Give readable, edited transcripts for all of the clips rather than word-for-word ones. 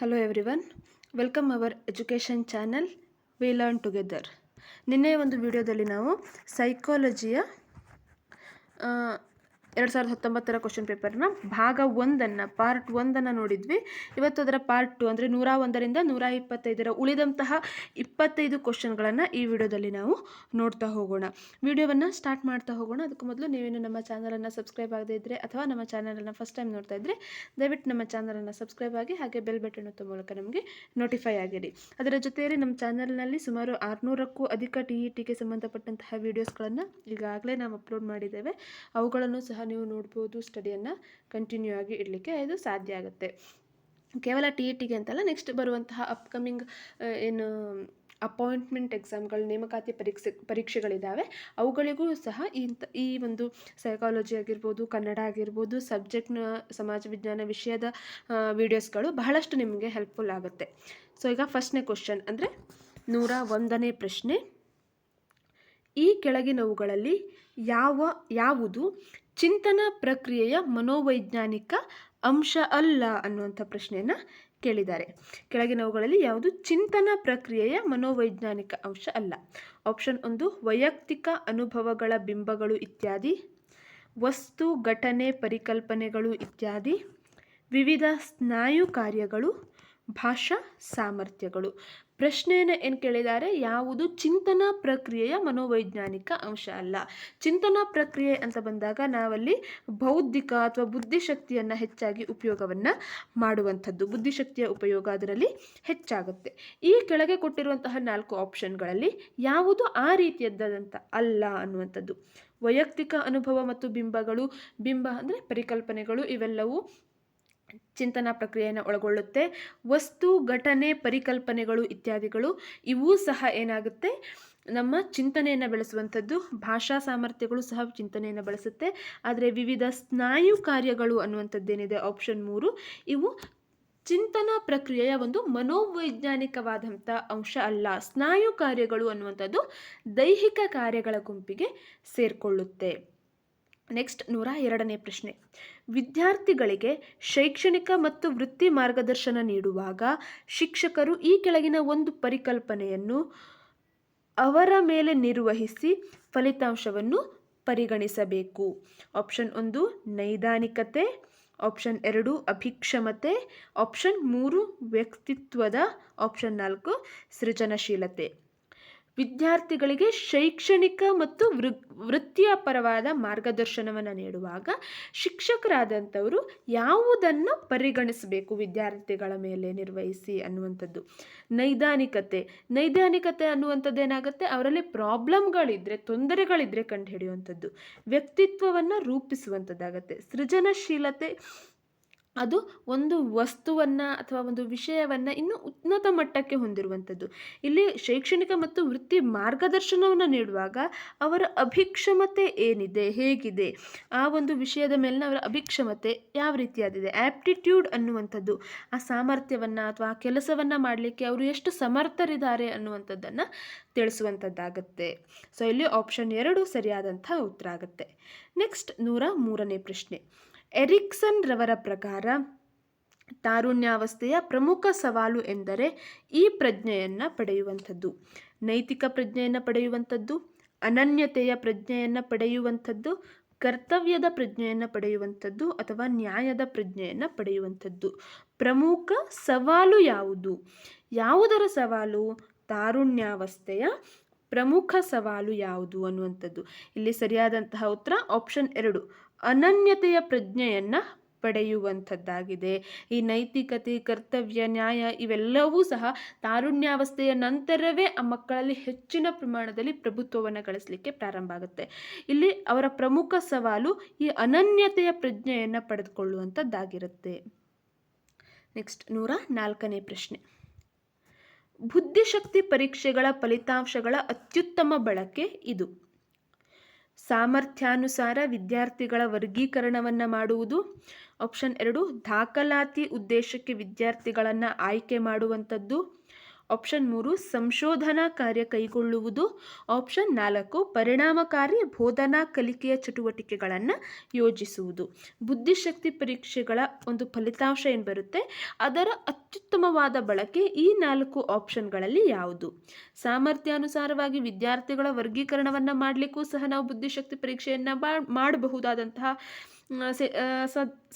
Hello everyone, welcome our education channel. We learn together. ನಿನ್ನೆ ಒಂದು ವಿಡಿಯೋದಲ್ಲಿ ನಾವು ಸೈಕಾಲಜಿಯ 2019 ಕ್ವಶನ್ ಪೇಪರ್ನ ಭಾಗ 1 ಪಾರ್ಟ್ 1 ನೋಡಿದ್ವಿ. ಇವತ್ತು ಅದರ ಪಾರ್ಟ್ 2 ಅಂದರೆ 101ರಿಂದ 125 ಉಳಿದಂತಹ 25 ಕ್ವಶನ್ಗಳನ್ನು ಈ ವಿಡಿಯೋದಲ್ಲಿ ನಾವು ನೋಡ್ತಾ ಹೋಗೋಣ. ವಿಡಿಯೋವನ್ನು ಸ್ಟಾರ್ಟ್ ಮಾಡ್ತಾ ಹೋಗೋಣ. ಅದಕ್ಕೂ ಮೊದಲು ನೀವೇನು ನಮ್ಮ ಚಾನಲನ್ನು ಸಬ್ಸ್ಕ್ರೈಬ್ ಆಗದೇ ಇದ್ದರೆ ಅಥವಾ ನಮ್ಮ ಚಾನಲನ್ನು ಫಸ್ಟ್ ಟೈಮ್ ನೋಡ್ತಾ ಇದ್ದರೆ ದಯವಿಟ್ಟು ನಮ್ಮ ಚಾನಲನ್ನು ಸಬ್ಸ್ಕ್ರೈಬ್ ಆಗಿ ಹಾಗೆ ಬೆಲ್ ಬಟನ್ ಒತ್ತುವ ಮೂಲಕ ನಮಗೆ ನೋಟಿಫೈ ಆಗಿರಿ. ಅದರ ಜೊತೆಯಲ್ಲಿ ನಮ್ಮ ಚಾನಲ್ನಲ್ಲಿ ಸುಮಾರು 600ಕ್ಕೂ ಅಧಿಕ TETಗೆ ಸಂಬಂಧಪಟ್ಟಂತಹ ವೀಡಿಯೋಸ್ಗಳನ್ನು ಈಗಾಗಲೇ ನಾವು ಅಪ್ಲೋಡ್ ಮಾಡಿದ್ದೇವೆ. ಅವುಗಳನ್ನು ಸಹ ನೀವು ನೋಡ್ಬೋದು. ಸ್ಟಡಿಯನ್ನು ಕಂಟಿನ್ಯೂ ಆಗಿ ಇಡಲಿಕ್ಕೆ ಇದು ಸಾಧ್ಯ ಆಗುತ್ತೆ. ಕೇವಲ TETಗೆ ಅಂತಲ್ಲ, ನೆಕ್ಸ್ಟ್ ಬರುವಂತಹ ಅಪ್ಕಮಿಂಗ್ ಏನು ಅಪಾಯಿಂಟ್ಮೆಂಟ್ ಎಕ್ಸಾಮ್ಗಳು, ನೇಮಕಾತಿ ಪರೀಕ್ಷೆಗಳಿದ್ದಾವೆ, ಅವುಗಳಿಗೂ ಸಹ ಈ ಒಂದು ಸೈಕಾಲಜಿ ಆಗಿರ್ಬೋದು, ಕನ್ನಡ ಆಗಿರ್ಬೋದು, ಸಬ್ಜೆಕ್ಟ್ನ ಸಮಾಜ ವಿಜ್ಞಾನ ವಿಷಯದ ವೀಡಿಯೋಸ್ಗಳು ಬಹಳಷ್ಟು ನಿಮಗೆ ಹೆಲ್ಪ್ಫುಲ್ ಆಗುತ್ತೆ. ಸೊ ಈಗ ಫಸ್ಟ್ನೇ ಕ್ವಶನ್ ಅಂದರೆ 101ನೇ ಪ್ರಶ್ನೆ. ಈ ಕೆಳಗಿನವುಗಳಲ್ಲಿ ಯಾವುದು ಚಿಂತನಾ ಪ್ರಕ್ರಿಯೆಯ ಮನೋವೈಜ್ಞಾನಿಕ ಅಂಶ ಅಲ್ಲ ಅನ್ನುವಂಥ ಪ್ರಶ್ನೆಯನ್ನು ಕೇಳಿದ್ದಾರೆ. ಕೆಳಗಿನವುಗಳಲ್ಲಿ ಯಾವುದು ಚಿಂತನಾ ಪ್ರಕ್ರಿಯೆಯ ಮನೋವೈಜ್ಞಾನಿಕ ಅಂಶ ಅಲ್ಲ? ಆಪ್ಷನ್ 1 ವೈಯಕ್ತಿಕ ಅನುಭವಗಳ ಬಿಂಬಗಳು ಇತ್ಯಾದಿ, ವಸ್ತು ಘಟನೆ ಪರಿಕಲ್ಪನೆಗಳು ಇತ್ಯಾದಿ, ವಿವಿಧ ಸ್ನಾಯು ಕಾರ್ಯಗಳು, ಭಾಷಾ ಸಾಮರ್ಥ್ಯಗಳು. ಪ್ರಶ್ನೆಯನ್ನು ಏನು ಕೇಳಿದ್ದಾರೆ? ಯಾವುದು ಚಿಂತನಾ ಪ್ರಕ್ರಿಯೆಯ ಮನೋವೈಜ್ಞಾನಿಕ ಅಂಶ ಅಲ್ಲ? ಚಿಂತನಾ ಪ್ರಕ್ರಿಯೆ ಅಂತ ಬಂದಾಗ ನಾವಲ್ಲಿ ಬೌದ್ಧಿಕ ಅಥವಾ ಬುದ್ಧಿಶಕ್ತಿಯನ್ನು ಹೆಚ್ಚಾಗಿ ಉಪಯೋಗವನ್ನು ಮಾಡುವಂಥದ್ದು, ಬುದ್ಧಿಶಕ್ತಿಯ ಉಪಯೋಗ ಅದರಲ್ಲಿ ಹೆಚ್ಚಾಗುತ್ತೆ. ಈ ಕೆಳಗೆ ಕೊಟ್ಟಿರುವಂತಹ 4 ಆಪ್ಷನ್ಗಳಲ್ಲಿ ಯಾವುದು ಆ ರೀತಿಯದ್ದಂತ ಅಲ್ಲ ಅನ್ನುವಂಥದ್ದು. ವೈಯಕ್ತಿಕ ಅನುಭವ ಮತ್ತು ಬಿಂಬಗಳು, ಬಿಂಬ ಅಂದರೆ ಪರಿಕಲ್ಪನೆಗಳು, ಇವೆಲ್ಲವೂ ಚಿಂತನಾ ಪ್ರಕ್ರಿಯೆಯನ್ನು ಒಳಗೊಳ್ಳುತ್ತೆ. ವಸ್ತು ಘಟನೆ ಪರಿಕಲ್ಪನೆಗಳು ಇತ್ಯಾದಿಗಳು ಇವೂ ಸಹ ಏನಾಗುತ್ತೆ, ನಮ್ಮ ಚಿಂತನೆಯನ್ನು ಬೆಳೆಸುವಂಥದ್ದು. ಭಾಷಾ ಸಾಮರ್ಥ್ಯಗಳು ಸಹ ಚಿಂತನೆಯನ್ನು ಬೆಳೆಸುತ್ತೆ. ಆದರೆ ವಿವಿಧ ಸ್ನಾಯು ಕಾರ್ಯಗಳು ಅನ್ನುವಂಥದ್ದೇನಿದೆ ಆಪ್ಷನ್ 3, ಇವು ಚಿಂತನಾ ಪ್ರಕ್ರಿಯೆಯ ಒಂದು ಮನೋವೈಜ್ಞಾನಿಕವಾದಂಥ ಅಂಶ ಅಲ್ಲ. ಸ್ನಾಯು ಕಾರ್ಯಗಳು ಅನ್ನುವಂಥದ್ದು ದೈಹಿಕ ಕಾರ್ಯಗಳ ಗುಂಪಿಗೆ ಸೇರಿಕೊಳ್ಳುತ್ತೆ. ನೆಕ್ಸ್ಟ್ 102ನೇ ಪ್ರಶ್ನೆ. ವಿದ್ಯಾರ್ಥಿಗಳಿಗೆ ಶೈಕ್ಷಣಿಕ ಮತ್ತು ವೃತ್ತಿ ಮಾರ್ಗದರ್ಶನ ನೀಡುವಾಗ ಶಿಕ್ಷಕರು ಈ ಕೆಳಗಿನ ಒಂದು ಪರಿಕಲ್ಪನೆಯನ್ನು ಅವರ ಮೇಲೆ ನಿರ್ವಹಿಸಿ ಫಲಿತಾಂಶವನ್ನು ಪರಿಗಣಿಸಬೇಕು. ಆಪ್ಷನ್ 1 ನೈದಾನಿಕತೆ, ಆಪ್ಷನ್ 2 ಅಭಿಕ್ಷಮತೆ, ಆಪ್ಷನ್ 3 ವ್ಯಕ್ತಿತ್ವದ, ಆಪ್ಷನ್ 4 ಸೃಜನಶೀಲತೆ. ವಿದ್ಯಾರ್ಥಿಗಳಿಗೆ ಶೈಕ್ಷಣಿಕ ಮತ್ತು ವೃತ್ತಿಯ ಪರವಾದ ಮಾರ್ಗದರ್ಶನವನ್ನು ನೀಡುವಾಗ ಶಿಕ್ಷಕರಾದಂಥವರು ಯಾವುದನ್ನು ಪರಿಗಣಿಸಬೇಕು ವಿದ್ಯಾರ್ಥಿಗಳ ಮೇಲೆ ನಿರ್ವಹಿಸಿ ಅನ್ನುವಂಥದ್ದು. ನೈದಾನಿಕತೆ ಅನ್ನುವಂಥದ್ದು ಏನಾಗುತ್ತೆ, ಅವರಲ್ಲಿ ಪ್ರಾಬ್ಲಮ್ಗಳಿದ್ದರೆ, ತೊಂದರೆಗಳಿದ್ದರೆ ಕಂಡುಹಿಡಿಯುವಂಥದ್ದು. ವ್ಯಕ್ತಿತ್ವವನ್ನು ರೂಪಿಸುವಂಥದ್ದಾಗತ್ತೆ. ಸೃಜನಶೀಲತೆ ಅದು ಒಂದು ವಸ್ತುವನ್ನು ಅಥವಾ ಒಂದು ವಿಷಯವನ್ನು ಇನ್ನೂ ಉನ್ನತ ಮಟ್ಟಕ್ಕೆ ಹೊಂದಿರುವಂಥದ್ದು. ಇಲ್ಲಿ ಶೈಕ್ಷಣಿಕ ಮತ್ತು ವೃತ್ತಿ ಮಾರ್ಗದರ್ಶನವನ್ನು ನೀಡುವಾಗ ಅವರ ಅಭಿಕ್ಷಮತೆ ಏನಿದೆ, ಹೇಗಿದೆ, ಆ ಒಂದು ವಿಷಯದ ಮೇಲಿನ ಅವರ ಅಭಿಕ್ಷಮತೆ ಯಾವ ರೀತಿಯಾದಿದೆ, ಆ್ಯಪ್ಟಿಟ್ಯೂಡ್ ಅನ್ನುವಂಥದ್ದು, ಆ ಸಾಮರ್ಥ್ಯವನ್ನು ಅಥವಾ ಆ ಕೆಲಸವನ್ನು ಮಾಡಲಿಕ್ಕೆ ಅವರು ಎಷ್ಟು ಸಮರ್ಥರಿದ್ದಾರೆ ಅನ್ನುವಂಥದ್ದನ್ನು ತಿಳಿಸುವಂಥದ್ದಾಗತ್ತೆ. ಸೊ ಇಲ್ಲಿ ಆಪ್ಷನ್ 2 ಸರಿಯಾದಂಥ ಉತ್ತರ ಆಗುತ್ತೆ. ನೆಕ್ಸ್ಟ್ 103ನೇ ಪ್ರಶ್ನೆ. ಎರಿಕ್ಸನ್ ರವರ ಪ್ರಕಾರ ತಾರುಣ್ಯಾವಸ್ಥೆಯ ಪ್ರಮುಖ ಸವಾಲು ಎಂದರೆ ಈ ಪ್ರಜ್ಞೆಯನ್ನು ಪಡೆಯುವಂಥದ್ದು. ನೈತಿಕ ಪ್ರಜ್ಞೆಯನ್ನು ಪಡೆಯುವಂಥದ್ದು, ಅನನ್ಯತೆಯ ಪ್ರಜ್ಞೆಯನ್ನು ಪಡೆಯುವಂಥದ್ದು, ಕರ್ತವ್ಯದ ಪ್ರಜ್ಞೆಯನ್ನು ಪಡೆಯುವಂಥದ್ದು ಅಥವಾ ನ್ಯಾಯದ ಪ್ರಜ್ಞೆಯನ್ನು ಪಡೆಯುವಂಥದ್ದು. ಪ್ರಮುಖ ಸವಾಲು ಯಾವುದು? ಯಾವುದರ ಸವಾಲು? ತಾರುಣ್ಯಾವಸ್ಥೆಯ ಪ್ರಮುಖ ಸವಾಲು ಯಾವುದು ಅನ್ನುವಂಥದ್ದು. ಇಲ್ಲಿ ಸರಿಯಾದಂತಹ ಉತ್ತರ ಆಪ್ಷನ್ 2 ಅನನ್ಯತೆಯ ಪ್ರಜ್ಞೆಯನ್ನು ಪಡೆಯುವಂಥದ್ದಾಗಿದೆ. ಈ ನೈತಿಕತೆ, ಕರ್ತವ್ಯ, ನ್ಯಾಯ ಇವೆಲ್ಲವೂ ಸಹ ತಾರುಣ್ಯಾವಸ್ಥೆಯ ನಂತರವೇ ಆ ಮಕ್ಕಳಲ್ಲಿ ಹೆಚ್ಚಿನ ಪ್ರಮಾಣದಲ್ಲಿ ಪ್ರಭುತ್ವವನ್ನು ಗಳಿಸಲಿಕ್ಕೆ ಪ್ರಾರಂಭ ಆಗುತ್ತೆ. ಇಲ್ಲಿ ಅವರ ಪ್ರಮುಖ ಸವಾಲು ಈ ಅನನ್ಯತೆಯ ಪ್ರಜ್ಞೆಯನ್ನು ಪಡೆದುಕೊಳ್ಳುವಂಥದ್ದಾಗಿರುತ್ತೆ. ನೆಕ್ಸ್ಟ್ 104ನೇ ಪ್ರಶ್ನೆ. ಬುದ್ಧಿಶಕ್ತಿ ಪರೀಕ್ಷೆಗಳ ಫಲಿತಾಂಶಗಳ ಅತ್ಯುತ್ತಮ ಬಳಕೆ ಇದು. ಸಾಮರ್ಥ್ಯಾನುಸಾರ ವಿದ್ಯಾರ್ಥಿಗಳ ವರ್ಗೀಕರಣವನ್ನು ಮಾಡುವುದು. ಆಪ್ಷನ್ 2 ದಾಖಲಾತಿ ಉದ್ದೇಶಕ್ಕೆ ವಿದ್ಯಾರ್ಥಿಗಳನ್ನು ಆಯ್ಕೆ ಮಾಡುವಂಥದ್ದು. ಆಪ್ಷನ್ 3 ಸಂಶೋಧನಾ ಕಾರ್ಯ ಕೈಗೊಳ್ಳುವುದು, ಆಪ್ಷನ್ 4 ಪರಿಣಾಮಕಾರಿ ಬೋಧನಾ ಕಲಿಕೆಯ ಚಟುವಟಿಕೆಗಳನ್ನು ಯೋಜಿಸುವುದು. ಬುದ್ಧಿಶಕ್ತಿ ಪರೀಕ್ಷೆಗಳ ಒಂದು ಫಲಿತಾಂಶ ಏನು ಬರುತ್ತೆ ಅದರ ಅತ್ಯುತ್ತಮವಾದ ಬಳಕೆ ಈ 4 ಆಪ್ಷನ್ಗಳಲ್ಲಿ ಯಾವುದು? ಸಾಮರ್ಥ್ಯಾನುಸಾರವಾಗಿ ವಿದ್ಯಾರ್ಥಿಗಳ ವರ್ಗೀಕರಣವನ್ನು ಮಾಡಲಿಕ್ಕೂ ಸಹ ನಾವು ಬುದ್ಧಿಶಕ್ತಿ ಪರೀಕ್ಷೆಯನ್ನು ಮಾಡಬಹುದಾದಂತಹ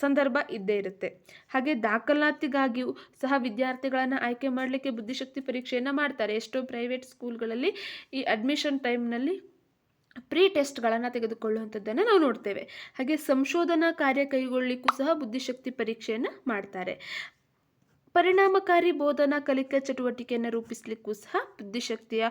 ಸಂದರ್ಭ ಇದ್ದೇ ಇರುತ್ತೆ. ಹಾಗೆ ದಾಖಲಾತಿಗಾಗಿಯೂ ಸಹ ವಿದ್ಯಾರ್ಥಿಗಳನ್ನು ಆಯ್ಕೆ ಮಾಡಲಿಕ್ಕೆ ಬುದ್ಧಿಶಕ್ತಿ ಪರೀಕ್ಷೆಯನ್ನು ಮಾಡ್ತಾರೆ. ಎಷ್ಟೋ ಪ್ರೈವೇಟ್ ಸ್ಕೂಲ್ಗಳಲ್ಲಿ ಈ ಅಡ್ಮಿಷನ್ ಟೈಮ್ನಲ್ಲಿ ಪ್ರೀ ಟೆಸ್ಟ್ಗಳನ್ನು ತೆಗೆದುಕೊಳ್ಳುವಂಥದ್ದನ್ನು ನಾವು ನೋಡ್ತೇವೆ. ಹಾಗೆ ಸಂಶೋಧನಾ ಕಾರ್ಯ ಕೈಗೊಳ್ಳಲಿಕ್ಕೂ ಸಹ ಬುದ್ಧಿಶಕ್ತಿ ಪರೀಕ್ಷೆಯನ್ನು ಮಾಡ್ತಾರೆ. ಪರಿಣಾಮಕಾರಿ ಬೋಧನಾ ಕಲಿಕಾ ಚಟುವಟಿಕೆಯನ್ನು ರೂಪಿಸಲಿಕ್ಕೂ ಸಹ ಬುದ್ಧಿಶಕ್ತಿಯ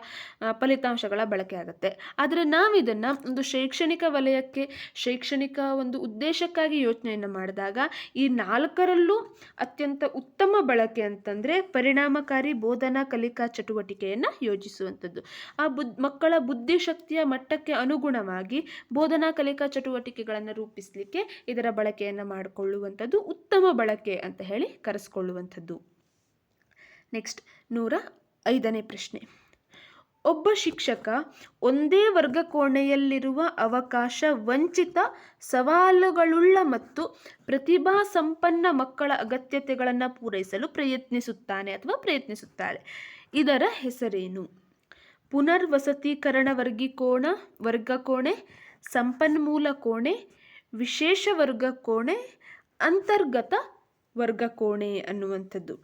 ಫಲಿತಾಂಶಗಳ ಬಳಕೆ ಆಗುತ್ತೆ. ಆದರೆ ನಾವು ಇದನ್ನು ಒಂದು ಶೈಕ್ಷಣಿಕ ವಲಯಕ್ಕೆ ಶೈಕ್ಷಣಿಕ ಒಂದು ಉದ್ದೇಶಕ್ಕಾಗಿ ಯೋಚನೆಯನ್ನು ಮಾಡಿದಾಗ ಈ 4ರಲ್ಲೂ ಅತ್ಯಂತ ಉತ್ತಮ ಬಳಕೆ ಅಂತಂದರೆ ಪರಿಣಾಮಕಾರಿ ಬೋಧನಾ ಕಲಿಕಾ ಚಟುವಟಿಕೆಯನ್ನು ಯೋಜಿಸುವಂಥದ್ದು. ಆ ಮಕ್ಕಳ ಬುದ್ಧಿಶಕ್ತಿಯ ಮಟ್ಟಕ್ಕೆ ಅನುಗುಣವಾಗಿ ಬೋಧನಾ ಕಲಿಕಾ ಚಟುವಟಿಕೆಗಳನ್ನು ರೂಪಿಸಲಿಕ್ಕೆ ಇದರ ಬಳಕೆಯನ್ನು ಮಾಡಿಕೊಳ್ಳುವಂಥದ್ದು ಉತ್ತಮ ಬಳಕೆ ಅಂತ ಹೇಳಿ ಕರೆಸ್ಕೊಳ್ಳುವಂಥದ್ದು. ನೆಕ್ಸ್ಟ್ 105ನೇ ಪ್ರಶ್ನೆ. ಒಬ್ಬ ಶಿಕ್ಷಕ ಒಂದೇ ವರ್ಗ ಕೋಣೆಯಲ್ಲಿರುವ ಅವಕಾಶ ವಂಚಿತ ಸವಾಲುಗಳುಳ್ಳ ಮತ್ತು ಪ್ರತಿಭಾ ಸಂಪನ್ನ ಮಕ್ಕಳ ಅಗತ್ಯತೆಗಳನ್ನು ಪೂರೈಸಲು ಪ್ರಯತ್ನಿಸುತ್ತಾನೆ ಅಥವಾ ಪ್ರಯತ್ನಿಸುತ್ತಾರೆ. ಇದರ ಹೆಸರೇನು? ಪುನರ್ವಸತೀಕರಣ ವರ್ಗ ಕೋಣೆ, ಸಂಪನ್ಮೂಲ ಕೋಣೆ, ವಿಶೇಷ ವರ್ಗ ಕೋಣೆ, ಅಂತರ್ಗತ ವರ್ಗ ಕೋಣೆ ಅನ್ನುವಂಥದ್ದು.